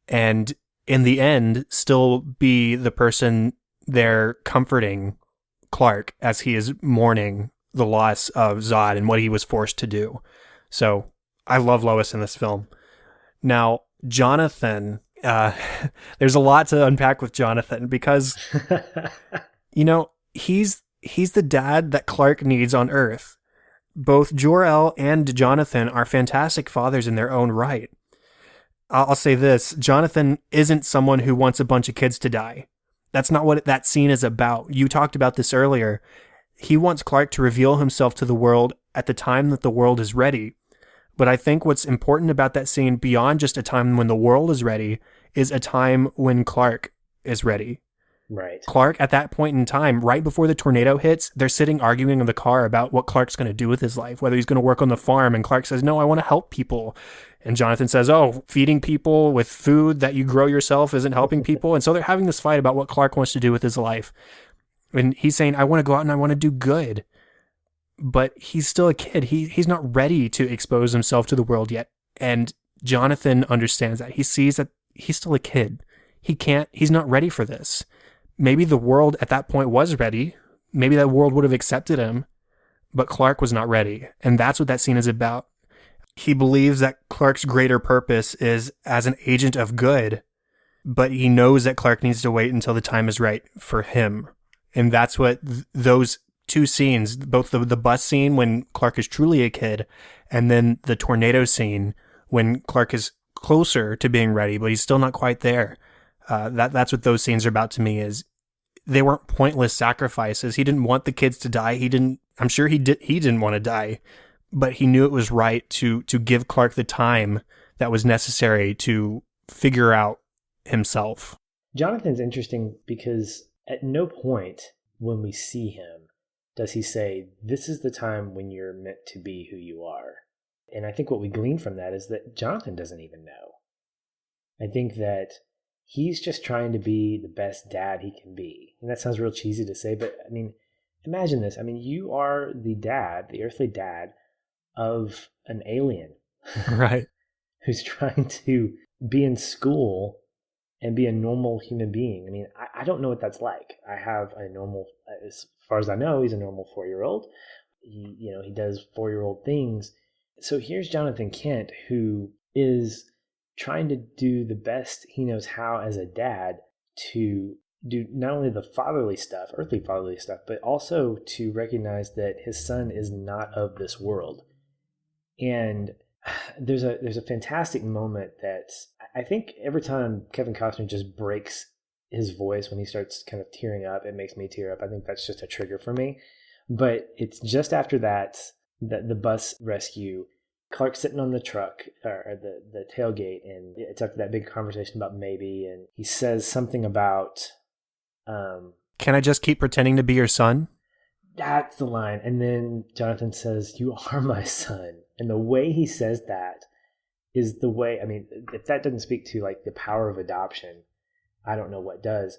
And in the end, still be the person there comforting Clark as he is mourning the loss of Zod and what he was forced to do. So I love Lois in this film. Now, Jonathan, Uh, there's a lot to unpack with Jonathan because, he's the dad that Clark needs on Earth. Both Jor-El and Jonathan are fantastic fathers in their own right. I'll say this, Jonathan isn't someone who wants a bunch of kids to die. That's not what that scene is about. You talked about this earlier. He wants Clark to reveal himself to the world at the time that the world is ready. But I think what's important about that scene, beyond just a time when the world is ready, is a time when Clark is ready. Right. Clark, at that point in time, right before the tornado hits, they're sitting arguing in the car about what Clark's going to do with his life, whether he's going to work on the farm. And Clark says, no, I want to help people. And Jonathan says, oh, feeding people with food that you grow yourself isn't helping people. And so they're having this fight about what Clark wants to do with his life. And he's saying, I want to go out and I want to do good. But he's still a kid. He's not ready to expose himself to the world yet. And Jonathan understands that. He sees that he's still a kid. He's not ready for this. Maybe the world at that point was ready. Maybe that world would have accepted him, but Clark was not ready. And that's what that scene is about. He believes that Clark's greater purpose is as an agent of good, but he knows that Clark needs to wait until the time is right for him. And that's what those two scenes, both the bus scene when Clark is truly a kid, and then the tornado scene when Clark is closer to being ready, but he's still not quite there. That's what those scenes are about to me. Is they weren't pointless sacrifices. He didn't want the kids to die. I'm sure he didn't want to die, but he knew it was right to give Clark the time that was necessary to figure out himself. Jonathan's interesting because at no point when we see him does he say, this is the time when you're meant to be who you are. And I think what we glean from that is that Jonathan doesn't even know. I think that he's just trying to be the best dad he can be. And that sounds real cheesy to say, but I mean, imagine this. I mean, you are the dad, the earthly dad of an alien. Right. Who's trying to be in school and be a normal human being. I mean, I don't know what that's like. I have a normal, as far as I know, he's a normal 4-year-old. He does 4-year-old things. So here's Jonathan Kent, who is trying to do the best he knows how as a dad to do not only the fatherly stuff, earthly fatherly stuff, but also to recognize that his son is not of this world. And there's a fantastic moment that I think every time Kevin Costner just breaks his voice when he starts kind of tearing up, it makes me tear up. I think that's just a trigger for me. But it's just after that the bus rescue, Clark's sitting on the truck or the tailgate, and it's after that big conversation about maybe, and he says something about can I just keep pretending to be your son? That's the line. And then Jonathan says, you are my son. And the way he says that is the way, I mean, if that doesn't speak to like the power of adoption, I don't know what does.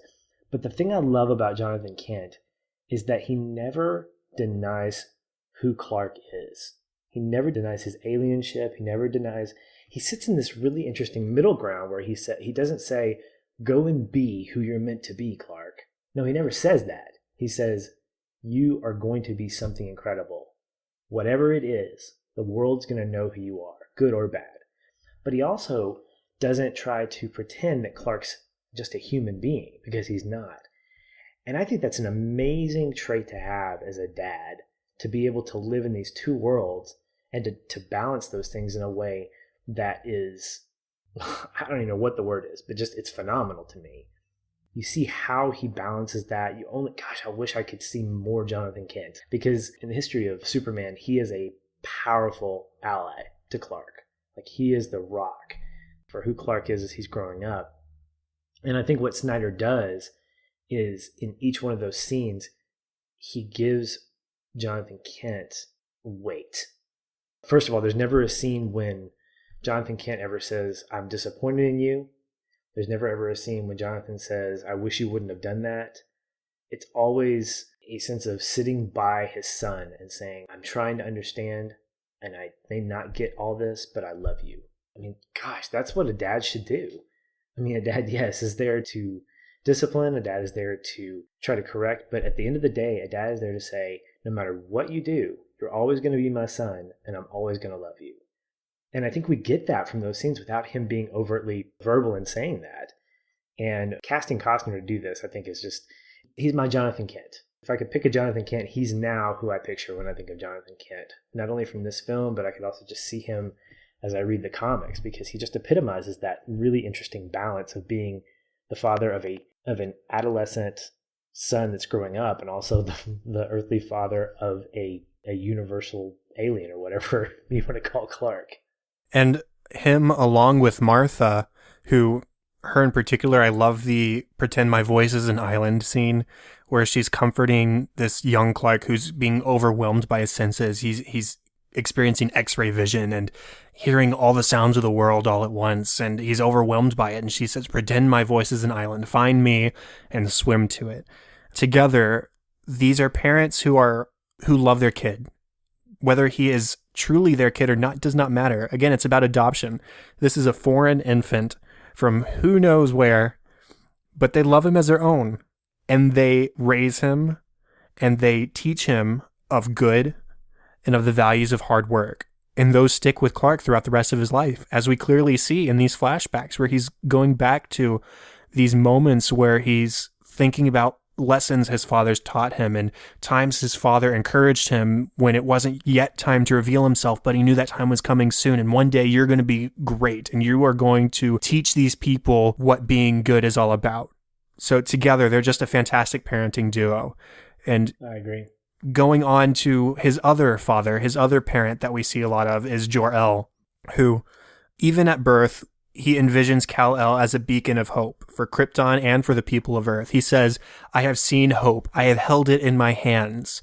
But the thing I love about Jonathan Kent is that he never denies who Clark is. He never denies his alienship. He sits in this really interesting middle ground where he doesn't say, go and be who you're meant to be, Clark. No, he never says that. He says, you are going to be something incredible. Whatever it is, the world's going to know who you are, good or bad. But he also doesn't try to pretend that Clark's just a human being, because he's not. And I think that's an amazing trait to have as a dad, to be able to live in these two worlds and to balance those things in a way that is, I don't even know what the word is, but just it's phenomenal to me. You see how he balances that. I wish I could see more Jonathan Kent, because in the history of Superman, he is a powerful ally to Clark. Like, he is the rock for who Clark is as he's growing up. And I think what Snyder does is in each one of those scenes, he gives Jonathan Kent weight. First of all, there's never a scene when Jonathan Kent ever says, I'm disappointed in you. There's never ever a scene when Jonathan says, I wish you wouldn't have done that. It's always a sense of sitting by his son and saying, I'm trying to understand, and I may not get all this, but I love you. I mean, gosh, that's what a dad should do. I mean, a dad, yes, is there to discipline. A dad is there to try to correct. But at the end of the day, a dad is there to say, no matter what you do, you're always going to be my son, and I'm always going to love you. And I think we get that from those scenes without him being overtly verbal in saying that. And casting Costner to do this, I think is just, he's my Jonathan Kent. If I could pick a Jonathan Kent, he's now who I picture when I think of Jonathan Kent. Not only from this film, but I could also just see him as I read the comics, because he just epitomizes that really interesting balance of being the father of an adolescent son that's growing up, and also the earthly father of a universal alien, or whatever you want to call Clark. And him, along with Martha, who, her in particular, I love the pretend my voice is an island scene where she's comforting this young Clark who's being overwhelmed by his senses. He's experiencing X-ray vision and hearing all the sounds of the world all at once, and he's overwhelmed by it. And she says, pretend my voice is an island, find me and swim to it. Together, these are parents who love their kid. Whether he is truly their kid or not does not matter. Again, it's about adoption. This is a foreign infant from who knows where, but they love him as their own, and they raise him and they teach him of good and of the values of hard work. And those stick with Clark throughout the rest of his life, as we clearly see in these flashbacks where he's going back to these moments where he's thinking about lessons his father's taught him and times his father encouraged him when it wasn't yet time to reveal himself, but he knew that time was coming soon. And one day you're going to be great and you are going to teach these people what being good is all about. So together, they're just a fantastic parenting duo. And I agree. Going on to his other father, his other parent that we see a lot of is Jor-El, who even at birth, he envisions Kal-El as a beacon of hope for Krypton and for the people of Earth. He says, I have seen hope. I have held it in my hands.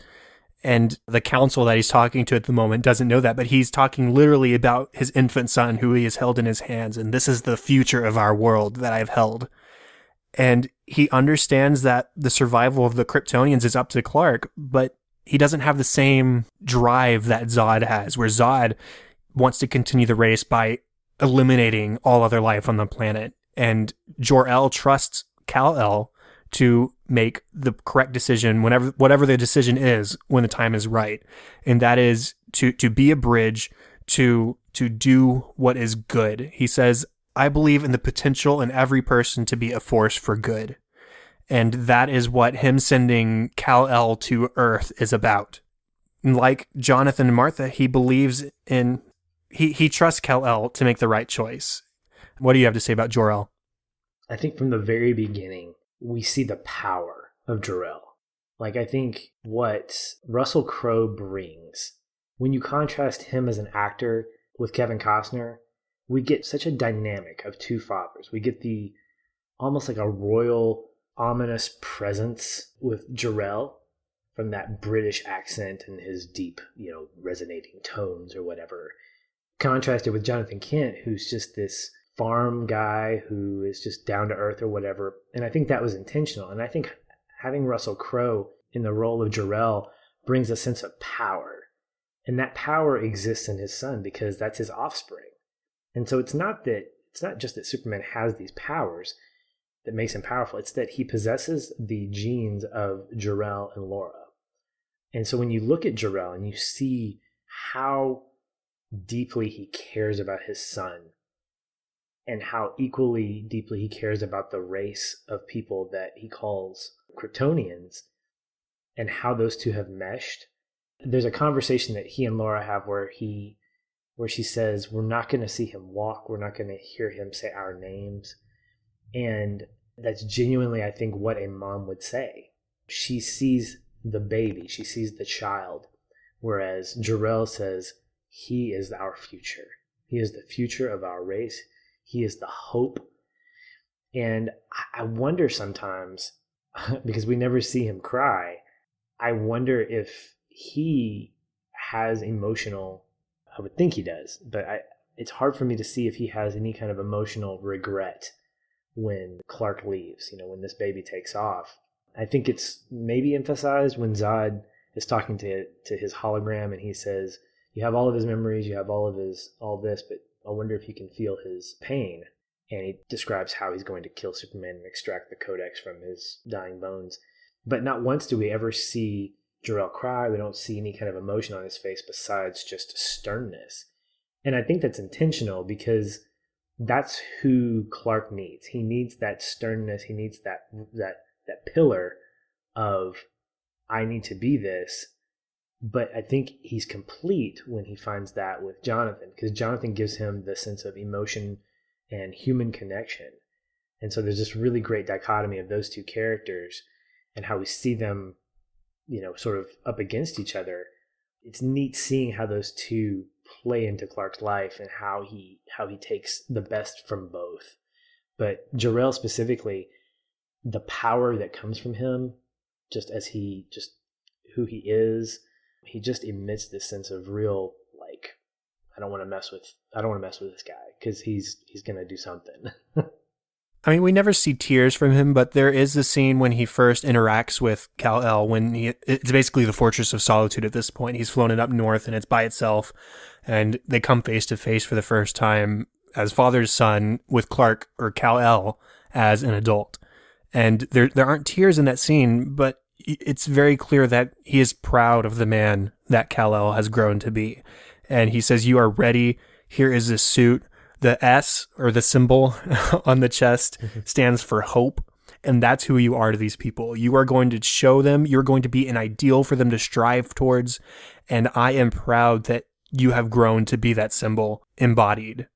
And the council that he's talking to at the moment doesn't know that, but he's talking literally about his infant son who he has held in his hands. And this is the future of our world that I've held. And he understands that the survival of the Kryptonians is up to Clark, but he doesn't have the same drive that Zod has, where Zod wants to continue the race by eliminating all other life on the planet. And Jor-El trusts Kal-El to make the correct decision whatever the decision is when the time is right. And that is to be a bridge to do what is good. He says, I believe in the potential in every person to be a force for good. And that is what him sending Kal-El to Earth is about. And like Jonathan and Martha, he believes in, he trusts Kal-El to make the right choice. What do you have to say about Jor-El? I think from the very beginning, we see the power of Jor-El. Like, I think what Russell Crowe brings, when you contrast him as an actor with Kevin Costner, we get such a dynamic of two fathers. We get the almost like a royal, ominous presence with Jor-El from that British accent and his deep, resonating tones or whatever. Contrasted with Jonathan Kent, who's just this farm guy who is just down to earth or whatever. And I think that was intentional. And I think having Russell Crowe in the role of Jor-El brings a sense of power. And that power exists in his son because that's his offspring. And so it's not just that Superman has these powers that makes him powerful. It's that he possesses the genes of Jor-El and Laura. And so when you look at Jor-El and you see how deeply he cares about his son and how equally deeply he cares about the race of people that he calls Kryptonians and how those two have meshed, there's a conversation that he and Laura have where she says, we're not going to see him walk. We're not going to hear him say our names. And that's genuinely, I think, what a mom would say. She sees the baby. She sees the child. Whereas Jor-El says, he is our future. He is the future of our race. He is the hope. And I wonder sometimes, because we never see him cry, I wonder if he has emotional, I would think he does, but it's hard for me to see if he has any kind of emotional regret when Clark leaves, when this baby takes off. I think it's maybe emphasized when Zod is talking to his hologram and he says, you have all of his memories, you have all this, but I wonder if you can feel his pain. And he describes how he's going to kill Superman and extract the codex from his dying bones. But not once do we ever see Jor-El cry. We don't see any kind of emotion on his face besides just sternness. And I think that's intentional because that's who Clark needs. He needs that sternness. He needs that pillar of, I need to be this. But I think he's complete when he finds that with Jonathan, because Jonathan gives him the sense of emotion and human connection. And so there's this really great dichotomy of those two characters and how we see them, sort of up against each other. It's neat seeing how those two play into Clark's life and how he takes the best from both. But Jor-El specifically, the power that comes from him, just who he is, he just emits this sense of real, like, I don't want to mess with this guy because he's gonna do something. I mean, we never see tears from him, but there is a scene when he first interacts with Kal-El when it's basically the Fortress of Solitude at this point. He's flown it up north and it's by itself, and they come face to face for the first time as father's son with Clark, or Kal-El, as an adult. And there aren't tears in that scene, but it's very clear that he is proud of the man that Kal-El has grown to be. And he says, "You are ready. Here is this suit." The S, or the symbol on the chest, stands for hope. And that's who you are to these people. You are going to show them, you're going to be an ideal for them to strive towards. And I am proud that you have grown to be that symbol embodied.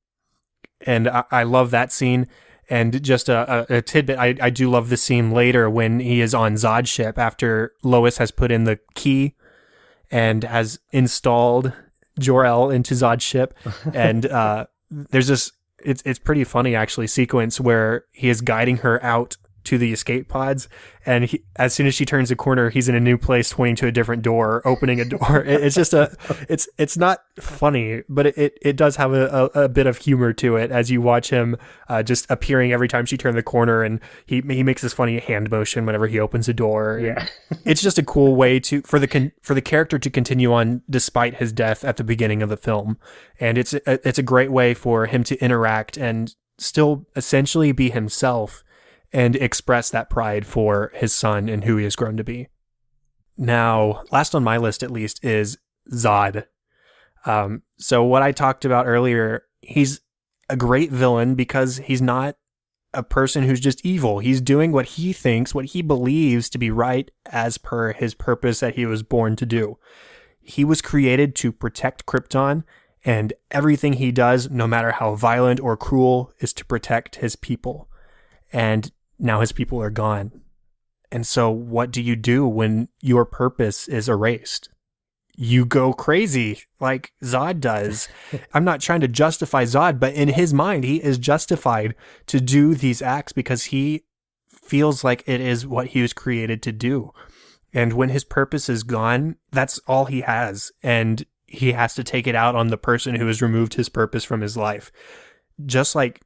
And I love that scene. And just a tidbit, I do love the scene later when he is on Zod's ship after Lois has put in the key and has installed Jor-El into Zod's ship. And there's this, it's pretty funny actually, sequence where he is guiding her out to the escape pods, and as soon as she turns a corner, he's in a new place, pointing to a different door, opening a door. It's just it's not funny, but it does have a bit of humor to it as you watch him just appearing every time she turned the corner, and he makes this funny hand motion whenever he opens a door. Yeah. It's just a cool way for the character to continue on despite his death at the beginning of the film, and it's a great way for him to interact and still essentially be himself and express that pride for his son and who he has grown to be. Now, last on my list, at least, is Zod. So what I talked about earlier, he's a great villain because he's not a person who's just evil. He's doing what he thinks, what he believes to be right as per his purpose that he was born to do. He was created to protect Krypton, and everything he does, no matter how violent or cruel, is to protect his people. And now his people are gone. And so what do you do when your purpose is erased? You go crazy like Zod does. I'm not trying to justify Zod, but in his mind, he is justified to do these acts because he feels like it is what he was created to do. And when his purpose is gone, that's all he has. And he has to take it out on the person who has removed his purpose from his life. Just like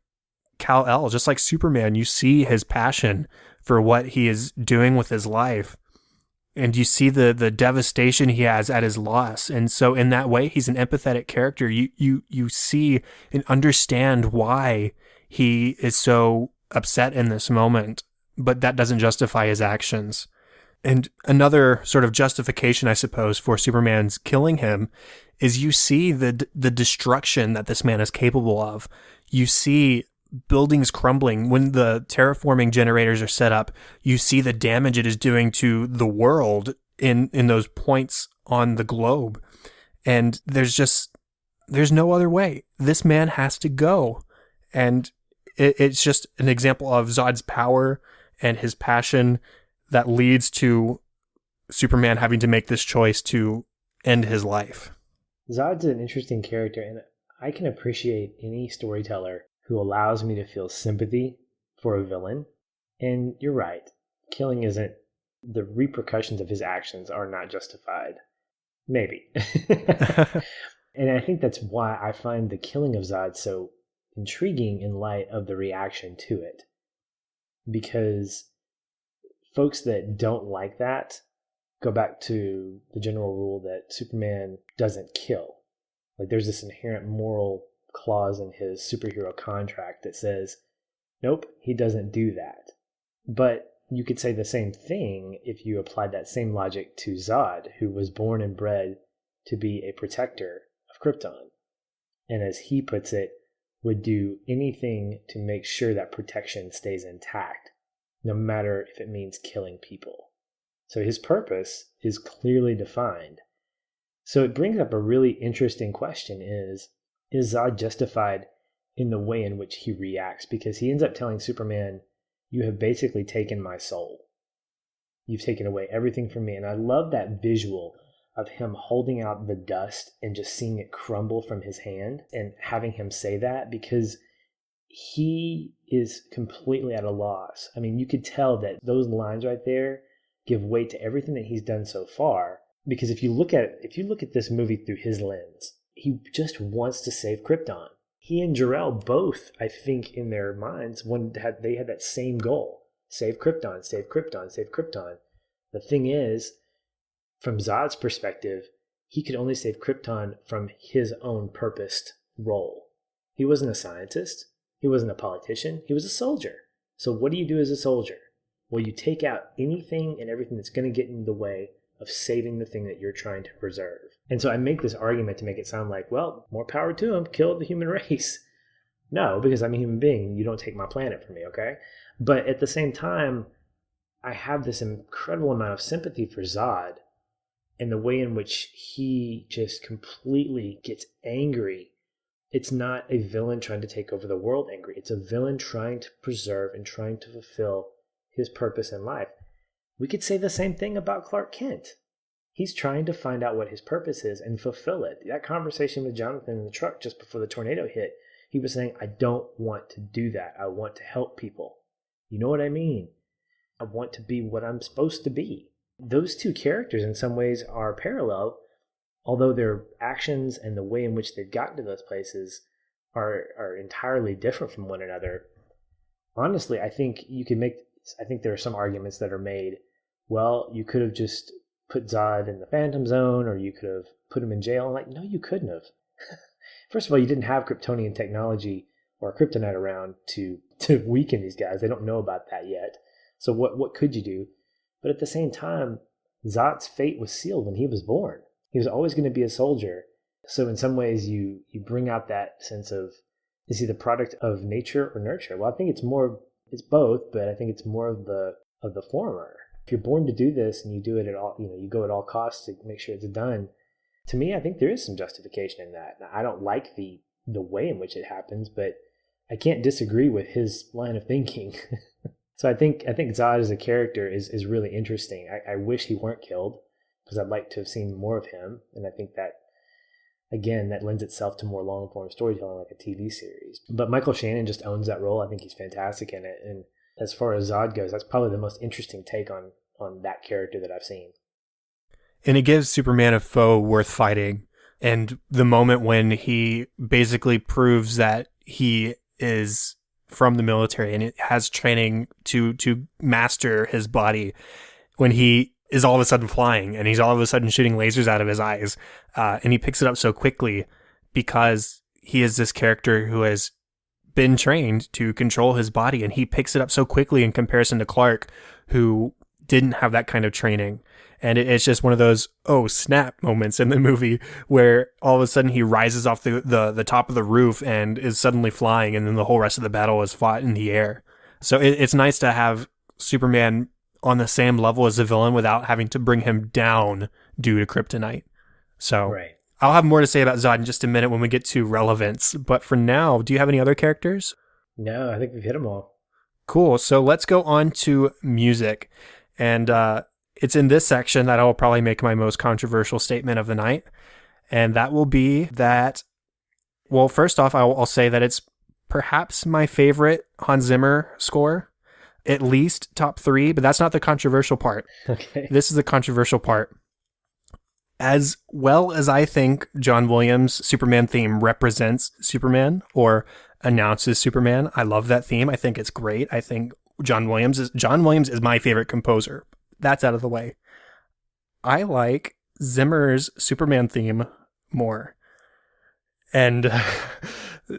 Kal-El, just like Superman, you see his passion for what he is doing with his life, and you see the devastation he has at his loss. And so in that way, he's an empathetic character. You see and understand why he is so upset in this moment, but that doesn't justify his actions. And another sort of justification, I suppose, for Superman's killing him is you see the destruction that this man is capable of. You see buildings crumbling. When the terraforming generators are set up, you see the damage it is doing to the world in those points on the globe. And there's no other way. This man has to go. And it's just an example of Zod's power and his passion that leads to Superman having to make this choice to end his life. Zod's an interesting character, and I can appreciate any storyteller who allows me to feel sympathy for a villain. And you're right, killing isn't, the repercussions of his actions are not justified. Maybe. And I think that's why I find the killing of Zod so intriguing in light of the reaction to it. Because folks that don't like that go back to the general rule that Superman doesn't kill. Like, there's this inherent moral clause in his superhero contract that says, nope, he doesn't do that. But you could say the same thing if you applied that same logic to Zod, who was born and bred to be a protector of Krypton. and as he puts it, would do anything to make sure that protection stays intact, no matter if it means killing people. So his purpose is clearly defined. So it brings up a really interesting question: is Zod justified in the way in which he reacts? Because he ends up telling Superman, you have basically taken my soul. You've taken away everything from me. And I love that visual of him holding out the dust and just seeing it crumble from his hand and having him say that, because he is completely at a loss. I mean, you could tell that those lines right there give weight to everything that he's done so far. Because if you look at this movie through his lens, he just wants to save Krypton. He and Jor-El both, I think, in their minds, they had that same goal: save Krypton, save Krypton, save Krypton. The thing is, from Zod's perspective, he could only save Krypton from his own purposed role. He wasn't a scientist. He wasn't a politician. He was a soldier. So what do you do as a soldier? Well, you take out anything and everything that's going to get in the way of saving the thing that you're trying to preserve. And so I make this argument to make it sound like, well, more power to him, kill the human race. No, because I'm a human being. You don't take my planet from me, okay? But at the same time, I have this incredible amount of sympathy for Zod and the way in which he just completely gets angry. It's not a villain trying to take over the world angry. It's a villain trying to preserve and trying to fulfill his purpose in life. We could say the same thing about Clark Kent. He's trying to find out what his purpose is and fulfill it. That conversation with Jonathan in the truck just before the tornado hit, he was saying, I don't want to do that. I want to help people. You know what I mean? I want to be what I'm supposed to be. Those two characters in some ways are parallel, although their actions and the way in which they've gotten to those places are entirely different from one another. Honestly, I think there are some arguments that are made. Well, you could have just put Zod in the Phantom Zone, or you could have put him in jail. I'm like, no, you couldn't have. First of all, you didn't have Kryptonian technology or kryptonite around to weaken these guys. They don't know about that yet. So what could you do? But at the same time, Zod's fate was sealed when he was born. He was always going to be a soldier. So in some ways, you bring out that sense of, is he the product of nature or nurture? Well, I think it's both, but I think it's more of the former. If you're born to do this and you do it at all, you go at all costs to make sure it's done. To me, I think there is some justification in that. Now, I don't like the way in which it happens, but I can't disagree with his line of thinking. So I think Zod as a character is really interesting. I wish he weren't killed, because I'd like to have seen more of him. And I think that, again, that lends itself to more long-form storytelling like a TV series. But Michael Shannon just owns that role. I think he's fantastic in it. And as far as Zod goes, that's probably the most interesting take on that character that I've seen. And it gives Superman a foe worth fighting. And the moment when he basically proves that he is from the military and it has training to master his body, when he is all of a sudden flying and he's all of a sudden shooting lasers out of his eyes, and he picks it up so quickly because he is this character who has been trained to control his body, and he picks it up so quickly in comparison to Clark, who didn't have that kind of training. And it's just one of those, oh snap moments in the movie where all of a sudden he rises off the top of the roof and is suddenly flying, and then the whole rest of the battle is fought in the air. So it's nice to have Superman on the same level as the villain without having to bring him down due to kryptonite. So right. I'll have more to say about Zod in just a minute when we get to relevance. But for now, do you have any other characters? No, I think we've hit them all. Cool. So let's go on to music. And it's in this section that I will probably make my most controversial statement of the night. And that will be that, well, first off, I'll say that it's perhaps my favorite Hans Zimmer score, at least top 3, but that's not the controversial part. Okay. This is the controversial part. As well as I think John Williams' Superman theme represents Superman or announces Superman, I love that theme. I think it's great. I think John Williams is my favorite composer. That's out of the way. I like Zimmer's Superman theme more. And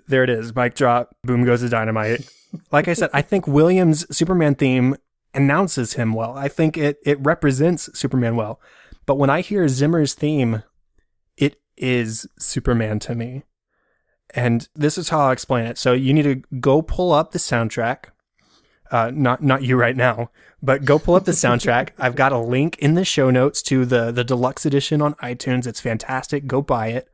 there it is. Mic drop. Boom goes the dynamite. Like I said, I think Williams' Superman theme announces him well. I think it represents Superman well. But when I hear Zimmer's theme, it is Superman to me. And this is how I'll explain it. So you need to go pull up the soundtrack. Not you right now, but go pull up the soundtrack. I've got a link in the show notes to the deluxe edition on iTunes. It's fantastic. Go buy it.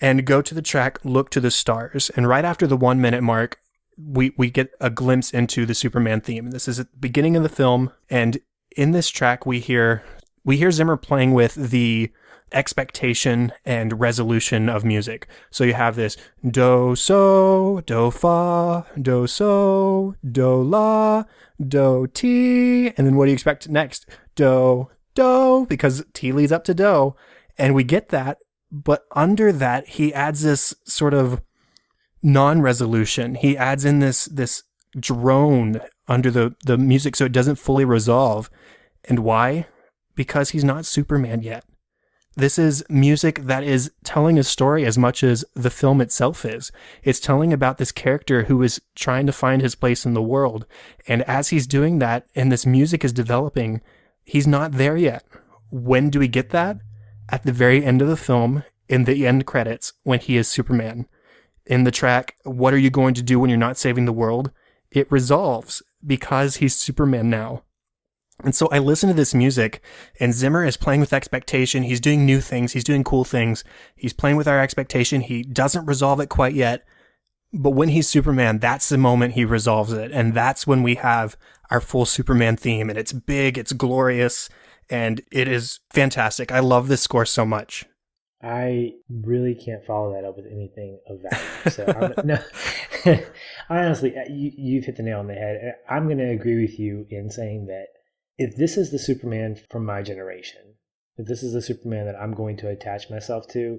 And go to the track, Look to the Stars. And right after the 1 minute mark, we get a glimpse into the Superman theme. This is at the beginning of the film. And in this track, we hear Zimmer playing with the expectation and resolution of music. So you have this do, so, do, fa, do, so, do, la, do, ti. And then what do you expect next? Do, because ti leads up to do. And we get that. But under that, he adds this sort of non-resolution. He adds in this drone under the music so it doesn't fully resolve. And why? Because he's not Superman yet. This is music that is telling a story as much as the film itself is. It's telling about this character who is trying to find his place in the world. And as he's doing that and this music is developing, he's not there yet. When do we get that? At the very end of the film, in the end credits, when he is Superman. In the track, What Are You Going to Do When You're Not Saving the World? It resolves because he's Superman now. And so I listen to this music, and Zimmer is playing with expectation. He's doing new things. He's doing cool things. He's playing with our expectation. He doesn't resolve it quite yet. But when he's Superman, that's the moment he resolves it. And that's when we have our full Superman theme. And it's big, it's glorious, and it is fantastic. I love this score so much. I really can't follow that up with anything of value. So no, I honestly, you've hit the nail on the head. I'm going to agree with you in saying that if this is the Superman from my generation, if this is the Superman that I'm going to attach myself to,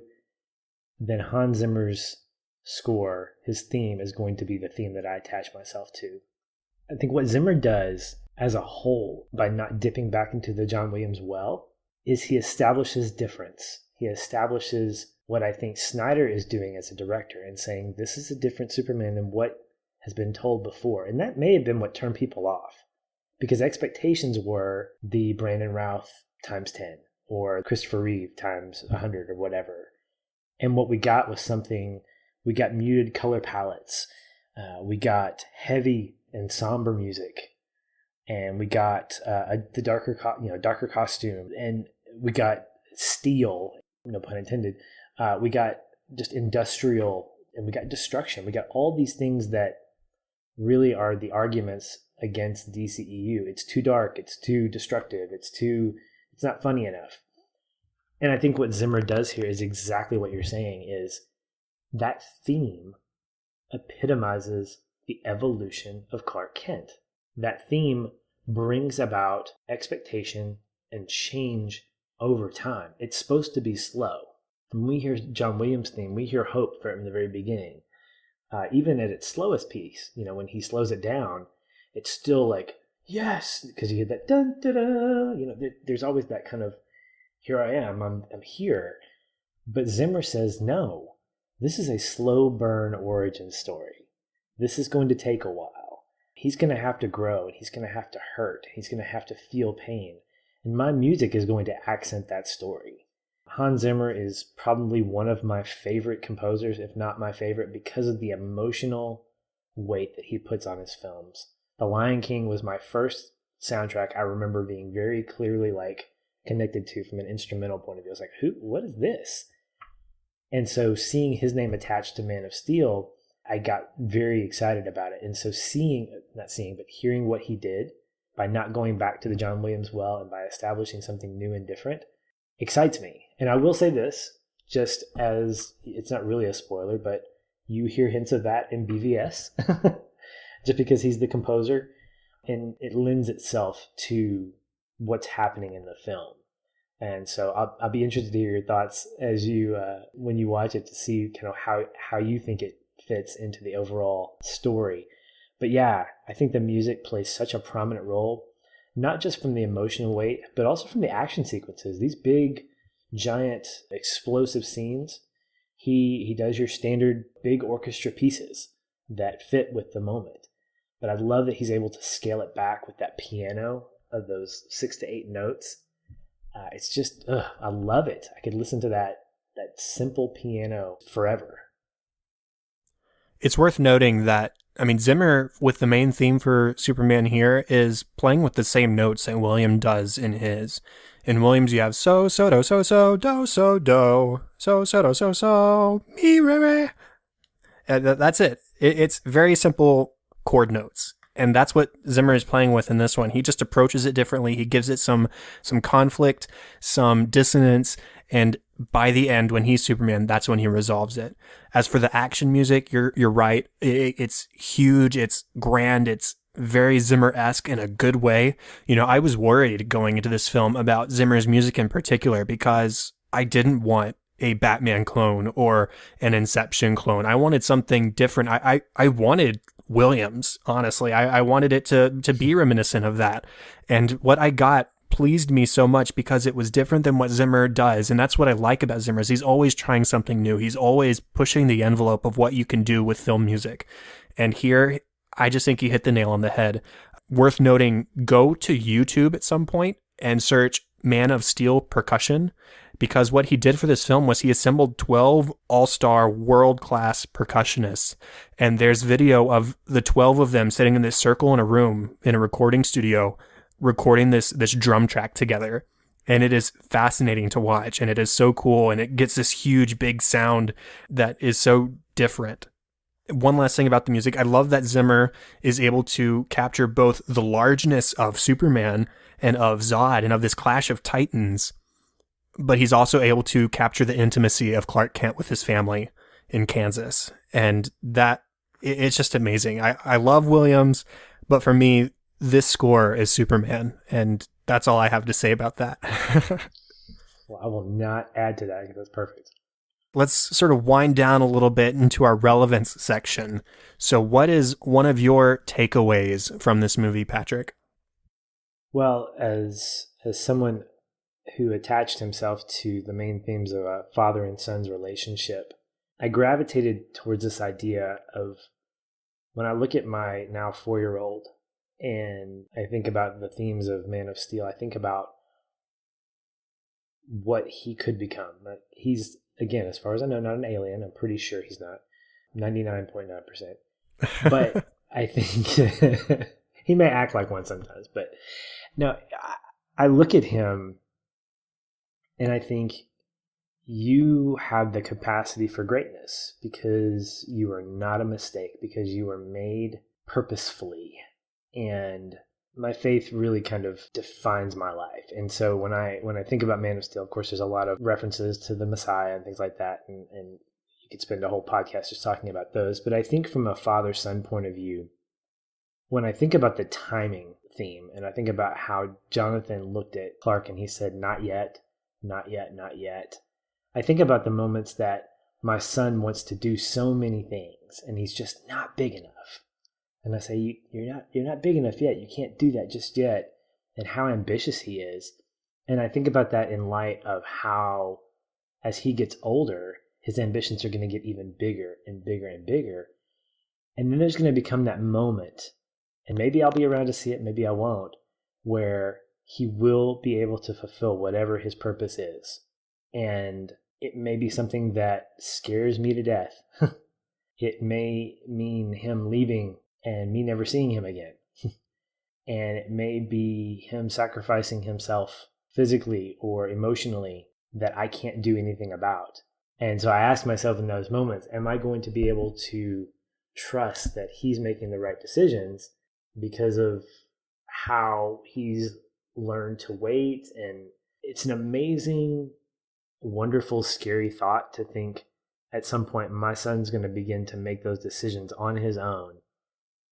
then Hans Zimmer's score, his theme, is going to be the theme that I attach myself to. I think what Zimmer does as a whole, by not dipping back into the John Williams well, is he establishes difference. He establishes what I think Snyder is doing as a director and saying, this is a different Superman than what has been told before. And that may have been what turned people off, because expectations were the Brandon Routh times 10 or Christopher Reeve times 100 or whatever. And what we got was we got muted color palettes. We got heavy and somber music. And we got the darker costume. And we got steel, no pun intended. We got just industrial, and we got destruction. We got all these things that really are the arguments against the DCEU. It's too dark. It's too destructive. It's not funny enough. And I think what Zimmer does here is exactly what you're saying, is that theme epitomizes the evolution of Clark Kent. That theme brings about expectation and change over time. It's supposed to be slow. When we hear John Williams' theme, we hear hope from the very beginning. Even at its slowest piece, when he slows it down, it's still like, yes, because you hear that dun da da. There's always that kind of, here I am, I'm here. But Zimmer says, no, this is a slow burn origin story. This is going to take a while. He's going to have to grow, and he's going to have to hurt. He's going to have to feel pain. And my music is going to accent that story. Hans Zimmer is probably one of my favorite composers, if not my favorite, because of the emotional weight that he puts on his films. The Lion King was my first soundtrack I remember being very clearly connected to from an instrumental point of view. I was like, what is this? And so seeing his name attached to Man of Steel, I got very excited about it. And so hearing what he did by not going back to the John Williams well and by establishing something new and different excites me. And I will say this, just as it's not really a spoiler, but you hear hints of that in BVS, just because he's the composer, and it lends itself to what's happening in the film. And so I'll be interested to hear your thoughts as you when you watch it, to see kind of how you think it fits into the overall story. But yeah, I think the music plays such a prominent role, not just from the emotional weight, but also from the action sequences. These big, giant, explosive scenes, he does your standard big orchestra pieces that fit with the moment. But I love that he's able to scale it back with that piano of those 6 to 8 notes. It's just, I love it. I could listen to that simple piano forever. It's worth noting that, I mean, Zimmer, with the main theme for Superman here, is playing with the same notes that William does in his. In Williams, you have so, do, so, do, so, do, so, mi, re, re. That's it. It's very simple chord notes. And that's what Zimmer is playing with in this one. He just approaches it differently. He gives it some conflict, some dissonance, and by the end, when he's Superman, that's when he resolves it. As for the action music, you're right. It's huge. It's grand. It's very Zimmer-esque in a good way. You know, I was worried going into this film about Zimmer's music in particular because I didn't want a Batman clone or an Inception clone. I wanted something different. I wanted Williams, honestly. I wanted it to be reminiscent of that. And what I got pleased me so much because it was different than what Zimmer does. And that's what I like about Zimmer is he's always trying something new. He's always pushing the envelope of what you can do with film music. And here, I just think he hit the nail on the head. Worth noting, go to YouTube at some point and search Man of Steel percussion, because what he did for this film was he assembled 12 all-star world-class percussionists. And there's video of the 12 of them sitting in this circle in a room in a recording studio recording this drum track together. And it is fascinating to watch, and it is so cool, and it gets this huge big sound that is so different. One last thing about the music, I love that Zimmer is able to capture both the largeness of Superman and of Zod and of this clash of titans, but he's also able to capture the intimacy of Clark Kent with his family in Kansas. And that, it's just amazing. I love Williams, but for me, this score is Superman, and that's all I have to say about that. Well, I will not add to that because that's perfect. Let's sort of wind down a little bit into our relevance section. So what is one of your takeaways from this movie, Patrick? Well, as someone who attached himself to the main themes of a father and son's relationship, I gravitated towards this idea of when I look at my now 4-year-old and I think about the themes of Man of Steel, I think about what he could become. He's, again, as far as I know, not an alien. I'm pretty sure he's not. 99.9%. But I think he may act like one sometimes. But no, I look at him and I think you have the capacity for greatness because you are not a mistake, because you were made purposefully. And my faith really kind of defines my life. And so when I think about Man of Steel, of course, there's a lot of references to the Messiah and things like that. And you could spend a whole podcast just talking about those. But I think from a father-son point of view, when I think about the timing theme, and I think about how Jonathan looked at Clark and he said, not yet, not yet, not yet. I think about the moments that my son wants to do so many things and he's just not big enough. And I say, you're not big enough yet. You can't do that just yet. And how ambitious he is. And I think about that in light of how, as he gets older, his ambitions are going to get even bigger and bigger and bigger. And then there's going to become that moment, and maybe I'll be around to see it, maybe I won't, where he will be able to fulfill whatever his purpose is. And it may be something that scares me to death. It may mean him leaving and me never seeing him again. And it may be him sacrificing himself physically or emotionally that I can't do anything about. And so I ask myself in those moments, am I going to be able to trust that he's making the right decisions because of how he's learned to wait? And it's an amazing, wonderful, scary thought to think at some point my son's going to begin to make those decisions on his own,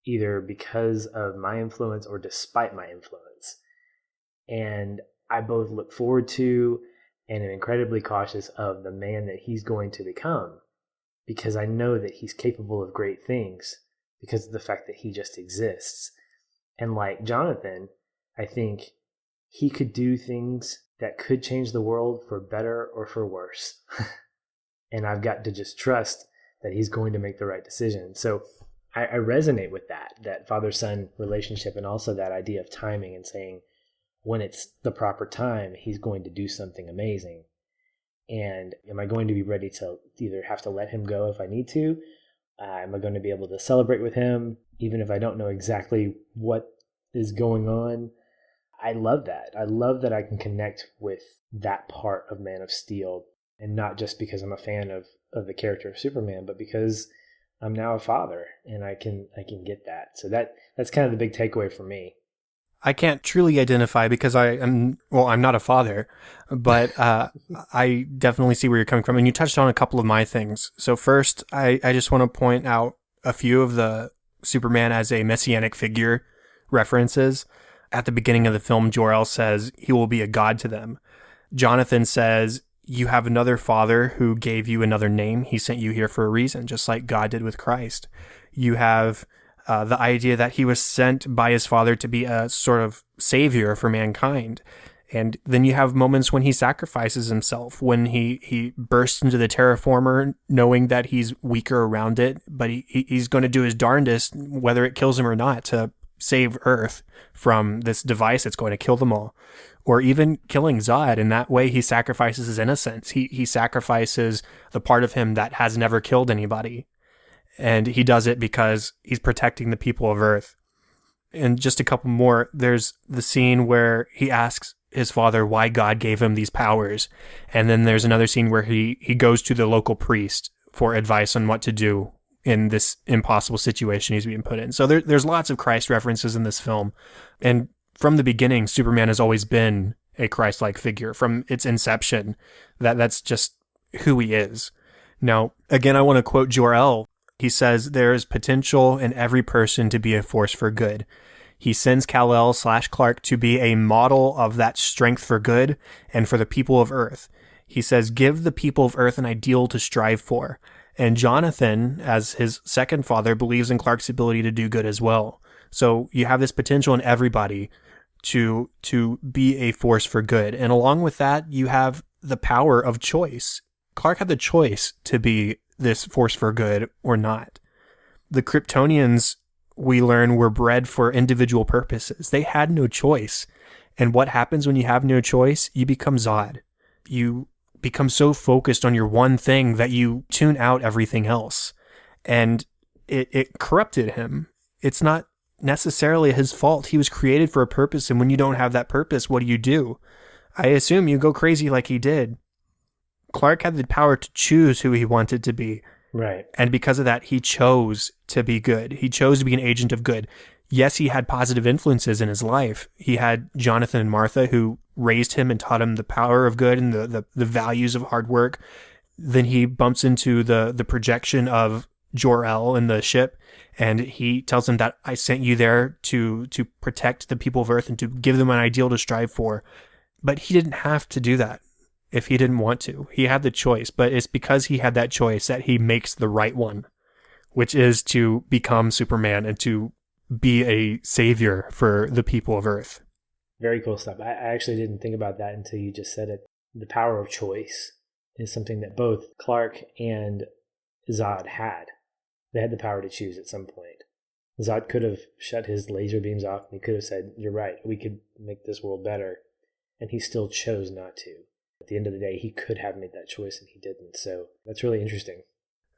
either because of my influence or despite my influence. And I both look forward to and am incredibly cautious of the man that he's going to become, because I know that he's capable of great things because of the fact that he just exists. And like Jonathan, I think he could do things that could change the world for better or for worse. And I've got to just trust that he's going to make the right decision. So I resonate with that father-son relationship, and also that idea of timing and saying when it's the proper time, he's going to do something amazing. And am I going to be ready to either have to let him go if I need to, Am I going to be able to celebrate with him, even if I don't know exactly what is going on? I love that. I love that I can connect with that part of Man of Steel, and not just because I'm a fan of the character of Superman, but because I'm now a father and I can get that. So that's kind of the big takeaway for me. I can't truly identify because I'm not a father, but I definitely see where you're coming from. And you touched on a couple of my things. So first, I just want to point out a few of the Superman as a messianic figure references. At the beginning of the film, Jor-El says he will be a god to them. Jonathan says, you have another father who gave you another name. He sent you here for a reason, just like God did with Christ. You have the idea that he was sent by his father to be a sort of savior for mankind. And then you have moments when he sacrifices himself, when he bursts into the terraformer knowing that he's weaker around it, but he's going to do his darndest, whether it kills him or not, to save Earth from this device that's going to kill them all. Or even killing Zod. In that way, he sacrifices his innocence. He sacrifices the part of him that has never killed anybody. And he does it because he's protecting the people of Earth. And just a couple more, there's the scene where he asks his father why God gave him these powers. And then there's another scene where he goes to the local priest for advice on what to do in this impossible situation he's being put in. So there's lots of Christ references in this film. And from the beginning, Superman has always been a Christ-like figure. From its inception, that's just who he is. Now, again, I want to quote Jor-El. He says, there is potential in every person to be a force for good. He sends Kal-El/Clark to be a model of that strength for good and for the people of Earth. He says, give the people of Earth an ideal to strive for. And Jonathan, as his second father, believes in Clark's ability to do good as well. So you have this potential in everybody to be a force for good. And along with that, you have the power of choice. Clark had the choice to be this force for good or not. The Kryptonians, we learn, were bred for individual purposes. They had no choice. And what happens when you have no choice? You become Zod. You become so focused on your one thing that you tune out everything else. And it corrupted him. It's not necessarily his fault. He was created for a purpose, and when you don't have that purpose, what do? I assume you go crazy like he did. Clark had the power to choose who he wanted to be. Right. And because of that, he chose to be good. He chose to be an agent of good. Yes, he had positive influences in his life. He had Jonathan and Martha who raised him and taught him the power of good and the values of hard work. Then he bumps into the projection of Jor-El in the ship, and he tells him that I sent you there to protect the people of Earth and to give them an ideal to strive for. But he didn't have to do that if he didn't want to. He had the choice, but it's because he had that choice that he makes the right one, which is to become Superman and to be a savior for the people of Earth. Very cool stuff. I actually didn't think about that until you just said it. The power of choice is something that both Clark and Zod had. They had the power to choose at some point. Zod could have shut his laser beams off and he could have said, you're right, we could make this world better. And he still chose not to. At the end of the day, he could have made that choice and he didn't. So that's really interesting.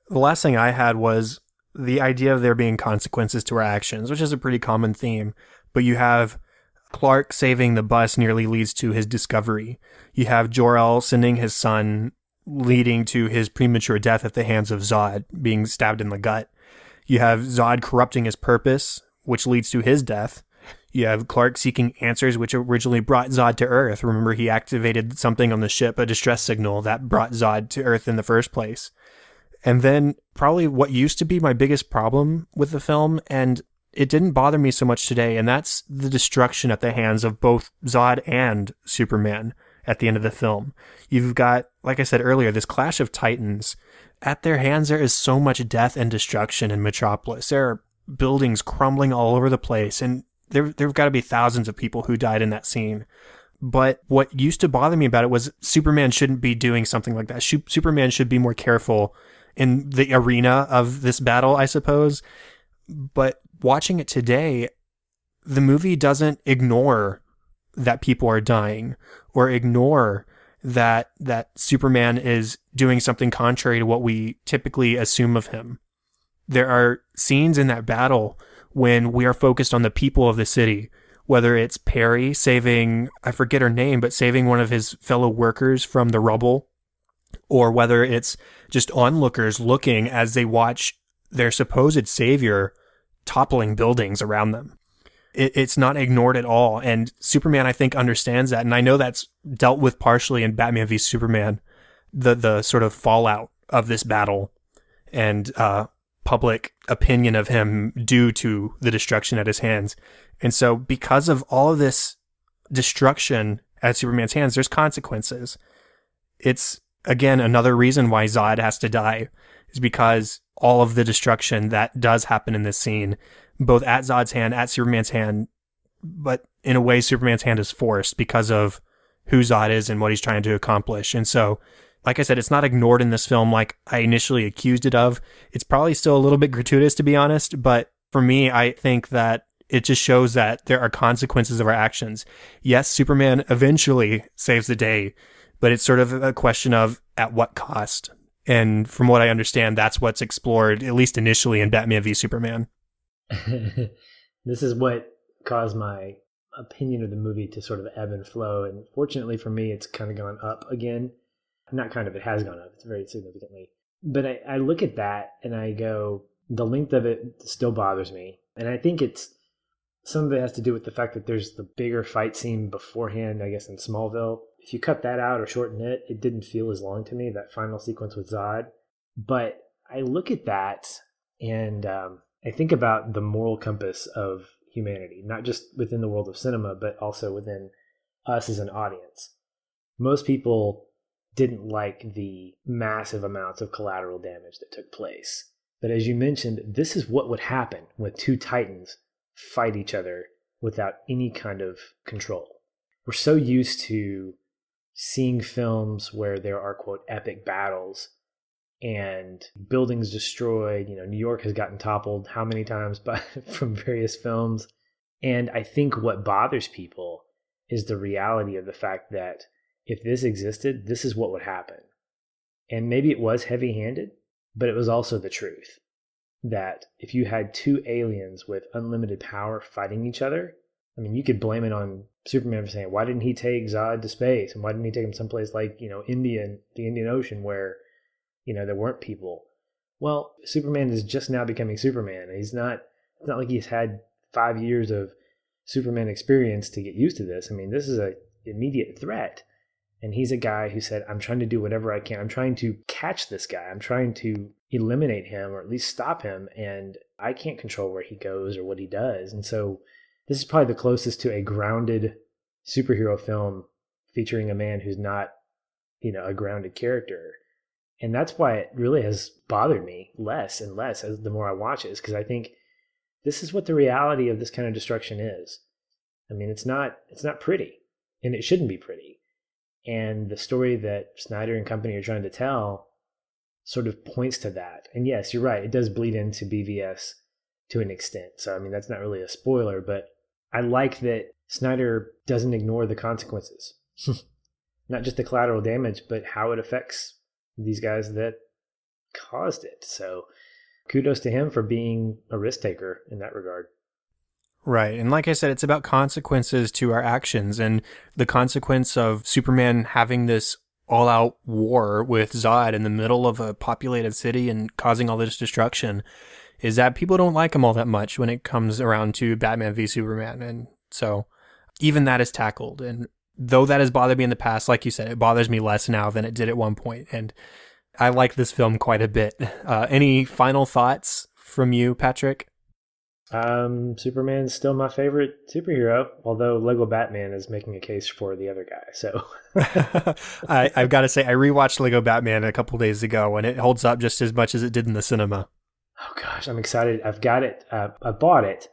The last thing I had was the idea of there being consequences to our actions, which is a pretty common theme. But you have Clark saving the bus nearly leads to his discovery. You have Jor-El sending his son, leading to his premature death at the hands of Zod, being stabbed in the gut. You have Zod corrupting his purpose, which leads to his death. You have Clark seeking answers, which originally brought Zod to Earth. Remember, he activated something on the ship, a distress signal that brought Zod to Earth in the first place. And then probably what used to be my biggest problem with the film, and it didn't bother me so much today, and that's the destruction at the hands of both Zod and Superman at the end of the film. You've got, like I said earlier, this clash of titans. At their hands, there is so much death and destruction in Metropolis. There are buildings crumbling all over the place, and there've got to be thousands of people who died in that scene. But what used to bother me about it was Superman shouldn't be doing something like that. Superman should be more careful in the arena of this battle, I suppose. But watching it today, the movie doesn't ignore that people are dying or ignore that Superman is doing something contrary to what we typically assume of him. there are scenes in that battle when we are focused on the people of the city, whether it's Perry saving, I forget her name, but saving one of his fellow workers from the rubble, or whether it's just onlookers looking as they watch their supposed savior toppling buildings around them. It's not ignored at all. And Superman, I think, understands that. And I know that's dealt with partially in Batman v Superman, the sort of fallout of this battle and public opinion of him due to the destruction at his hands. And so because of all of this destruction at Superman's hands, there's consequences. It's, again, another reason why Zod has to die, is because all of the destruction that does happen in this scene, both at Zod's hand, at Superman's hand, but in a way Superman's hand is forced because of who Zod is and what he's trying to accomplish. And so, like I said, it's not ignored in this film like I initially accused it of. It's probably still a little bit gratuitous, to be honest, but for me, I think that it just shows that there are consequences of our actions. Yes, Superman eventually saves the day, but it's sort of a question of at what cost. And from what I understand, that's what's explored, at least initially, in Batman v Superman. This is what caused my opinion of the movie to sort of ebb and flow. And fortunately for me, it's kind of gone up again. Not kind of, it has gone up. It's very significantly. But I look at that and I go, the length of it still bothers me. And I think some of it has to do with the fact that there's the bigger fight scene beforehand, I guess, in Smallville. If you cut that out or shorten it, it didn't feel as long to me, that final sequence with Zod. But I look at that and I think about the moral compass of humanity, not just within the world of cinema, but also within us as an audience. Most people didn't like the massive amounts of collateral damage that took place. But as you mentioned, this is what would happen when two titans fight each other without any kind of control. We're so used to seeing films where there are, quote, epic battles and buildings destroyed. You know, New York has gotten toppled how many times from various films. And I think what bothers people is the reality of the fact that if this existed, this is what would happen. And maybe it was heavy-handed, but it was also the truth. That if you had two aliens with unlimited power fighting each other, I mean, you could blame it on Superman for saying, why didn't he take Zod to space? And why didn't he take him someplace like, India, the Indian Ocean, where, there weren't people? Well, Superman is just now becoming Superman. It's not like he's had 5 years of Superman experience to get used to this. I mean, this is an immediate threat. And he's a guy who said, I'm trying to do whatever I can. I'm trying to catch this guy. I'm trying to eliminate him or at least stop him. And I can't control where he goes or what he does. And so this is probably the closest to a grounded superhero film featuring a man who's not, a grounded character. And that's why it really has bothered me less and less as the more I watch it, is because I think this is what the reality of this kind of destruction is. I mean, it's not pretty, and it shouldn't be pretty. And the story that Snyder and company are trying to tell sort of points to that. And yes, you're right. It does bleed into BVS to an extent. So, I mean, that's not really a spoiler, but I like that Snyder doesn't ignore the consequences. Not just the collateral damage, but how it affects these guys that caused it. So kudos to him for being a risk taker in that regard. Right. And like I said, it's about consequences to our actions, and the consequence of Superman having this all-out war with Zod in the middle of a populated city and causing all this destruction is that people don't like him all that much when it comes around to Batman v Superman. And so even that is tackled. And though that has bothered me in the past, like you said, it bothers me less now than it did at one point. And I like this film quite a bit. Any final thoughts from you, Patrick? Superman's still my favorite superhero, although Lego Batman is making a case for the other guy. So I've got to say, I rewatched Lego Batman a couple days ago, and it holds up just as much as it did in the cinema. Oh gosh, I'm excited. I've got it. I bought it,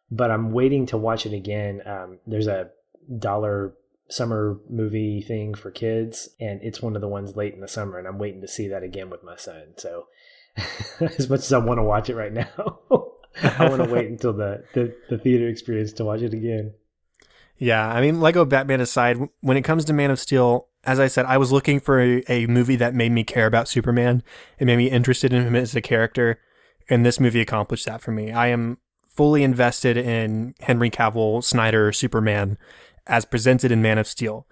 but I'm waiting to watch it again. There's a $1 summer movie thing for kids, and it's one of the ones late in the summer, and I'm waiting to see that again with my son. So as much as I want to watch it right now, I want to wait until the theater experience to watch it again. Yeah, I mean, Lego Batman aside, when it comes to Man of Steel, as I said, I was looking for a movie that made me care about Superman and made me interested in him as a character. And this movie accomplished that for me. I am fully invested in Henry Cavill Snyder Superman as presented in Man of Steel.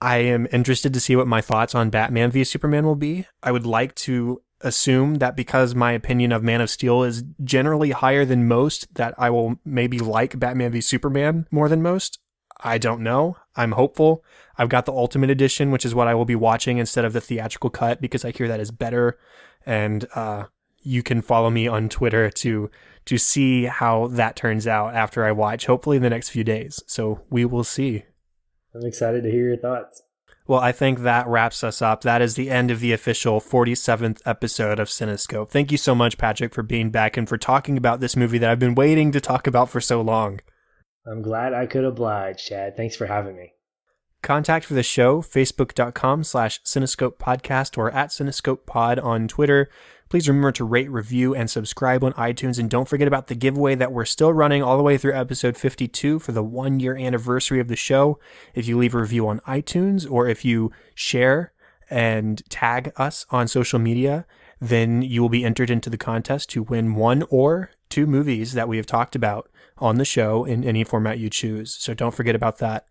I am interested to see what my thoughts on Batman v Superman will be. I would like to assume that because my opinion of Man of Steel is generally higher than most, that I will maybe like Batman v Superman more than most. I don't know. I'm hopeful. I've got the Ultimate Edition, which is what I will be watching instead of the theatrical cut because I hear that is better. And you can follow me on Twitter to see how that turns out after I watch, hopefully in the next few days. So we will see. I'm excited to hear your thoughts. Well, I think that wraps us up. That is the end of the official 47th episode of Cinescope. Thank you so much, Patrick, for being back and for talking about this movie that I've been waiting to talk about for so long. I'm glad I could oblige, Chad. Thanks for having me. Contact for the show, facebook.com/Cinescope Podcast or @Cinescope Pod on Twitter. Please remember to rate, review, and subscribe on iTunes. And don't forget about the giveaway that we're still running all the way through episode 52 for the 1-year anniversary of the show. If you leave a review on iTunes or if you share and tag us on social media, then you will be entered into the contest to win 1 or 2 movies that we have talked about on the show in any format you choose. So don't forget about that.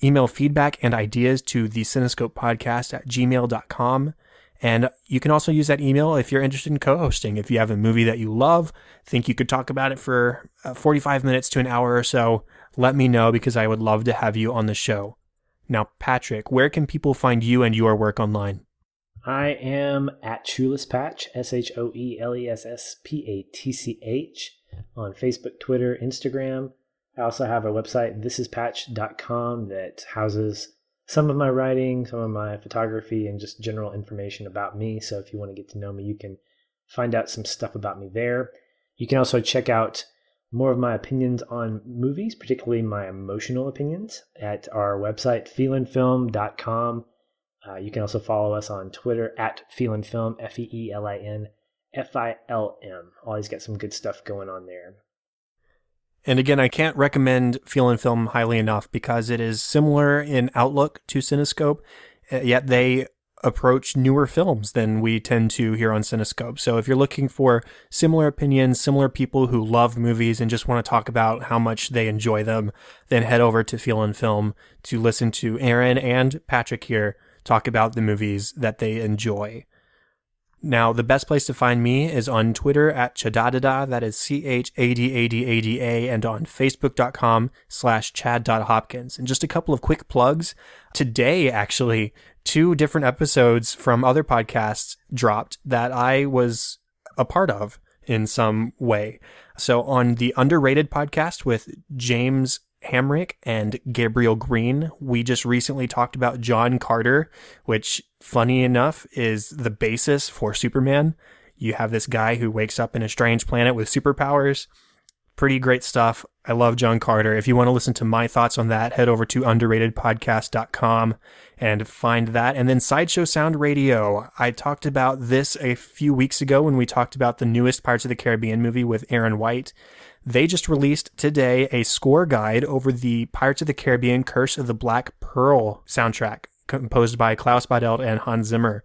Email feedback and ideas to the Cinescope Podcast at gmail.com. And you can also use that email if you're interested in co-hosting. If you have a movie that you love, think you could talk about it for 45 minutes to an hour or so, let me know because I would love to have you on the show. Now, Patrick, where can people find you and your work online? I am at Shoelesspatch, ShoelessPatch, on Facebook, Twitter, Instagram. I also have a website, thisispatch.com, that houses some of my writing, some of my photography, and just general information about me. So if you want to get to know me, you can find out some stuff about me there. You can also check out more of my opinions on movies, particularly my emotional opinions, at our website, feelinfilm.com. You can also follow us on Twitter at feelinfilm, FEELINFILM. Always got some good stuff going on there. And again, I can't recommend Feel and Film highly enough because it is similar in outlook to Cinescope, yet they approach newer films than we tend to here on Cinescope. So if you're looking for similar opinions, similar people who love movies and just want to talk about how much they enjoy them, then head over to Feel and Film to listen to Aaron and Patrick here talk about the movies that they enjoy. Now, the best place to find me is on Twitter at Chadadada, that is CHADADADA, and on Facebook.com/Chad.Hopkins. And just a couple of quick plugs. Today, actually, 2 different episodes from other podcasts dropped that I was a part of in some way. So on the Underrated podcast with James Hamrick and Gabriel Green, we just recently talked about John Carter, which, funny enough, is the basis for Superman. You have this guy who wakes up in a strange planet with superpowers. Pretty great stuff. I love John Carter. If you want to listen to my thoughts on that, head over to underratedpodcast.com and find that. And then Sideshow Sound Radio. I talked about this a few weeks ago when we talked about the newest Pirates of the Caribbean movie with Aaron White. They just released today a score guide over the Pirates of the Caribbean Curse of the Black Pearl soundtrack, composed by Klaus Badelt and Hans Zimmer.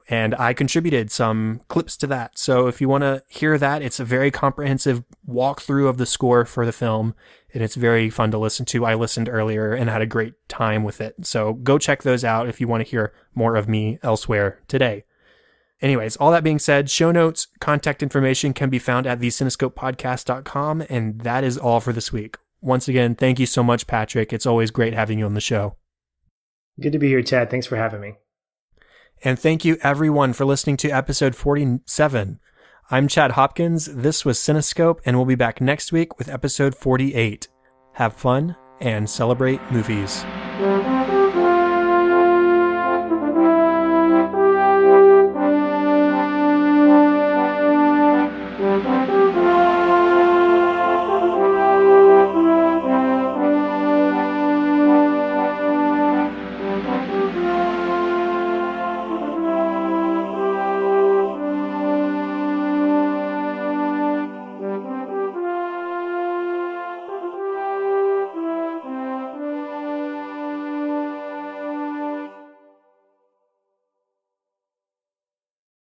And I contributed some clips to that. So if you want to hear that, it's a very comprehensive walkthrough of the score for the film, and it's very fun to listen to. I listened earlier and had a great time with it. So go check those out if you want to hear more of me elsewhere today. Anyways, all that being said, show notes, contact information can be found at thecinescopepodcast.com, and that is all for this week. Once again, thank you so much, Patrick. It's always great having you on the show. Good to be here, Chad. Thanks for having me. And thank you, everyone, for listening to episode 47. I'm Chad Hopkins. This was Cinescope, and we'll be back next week with episode 48. Have fun and celebrate movies.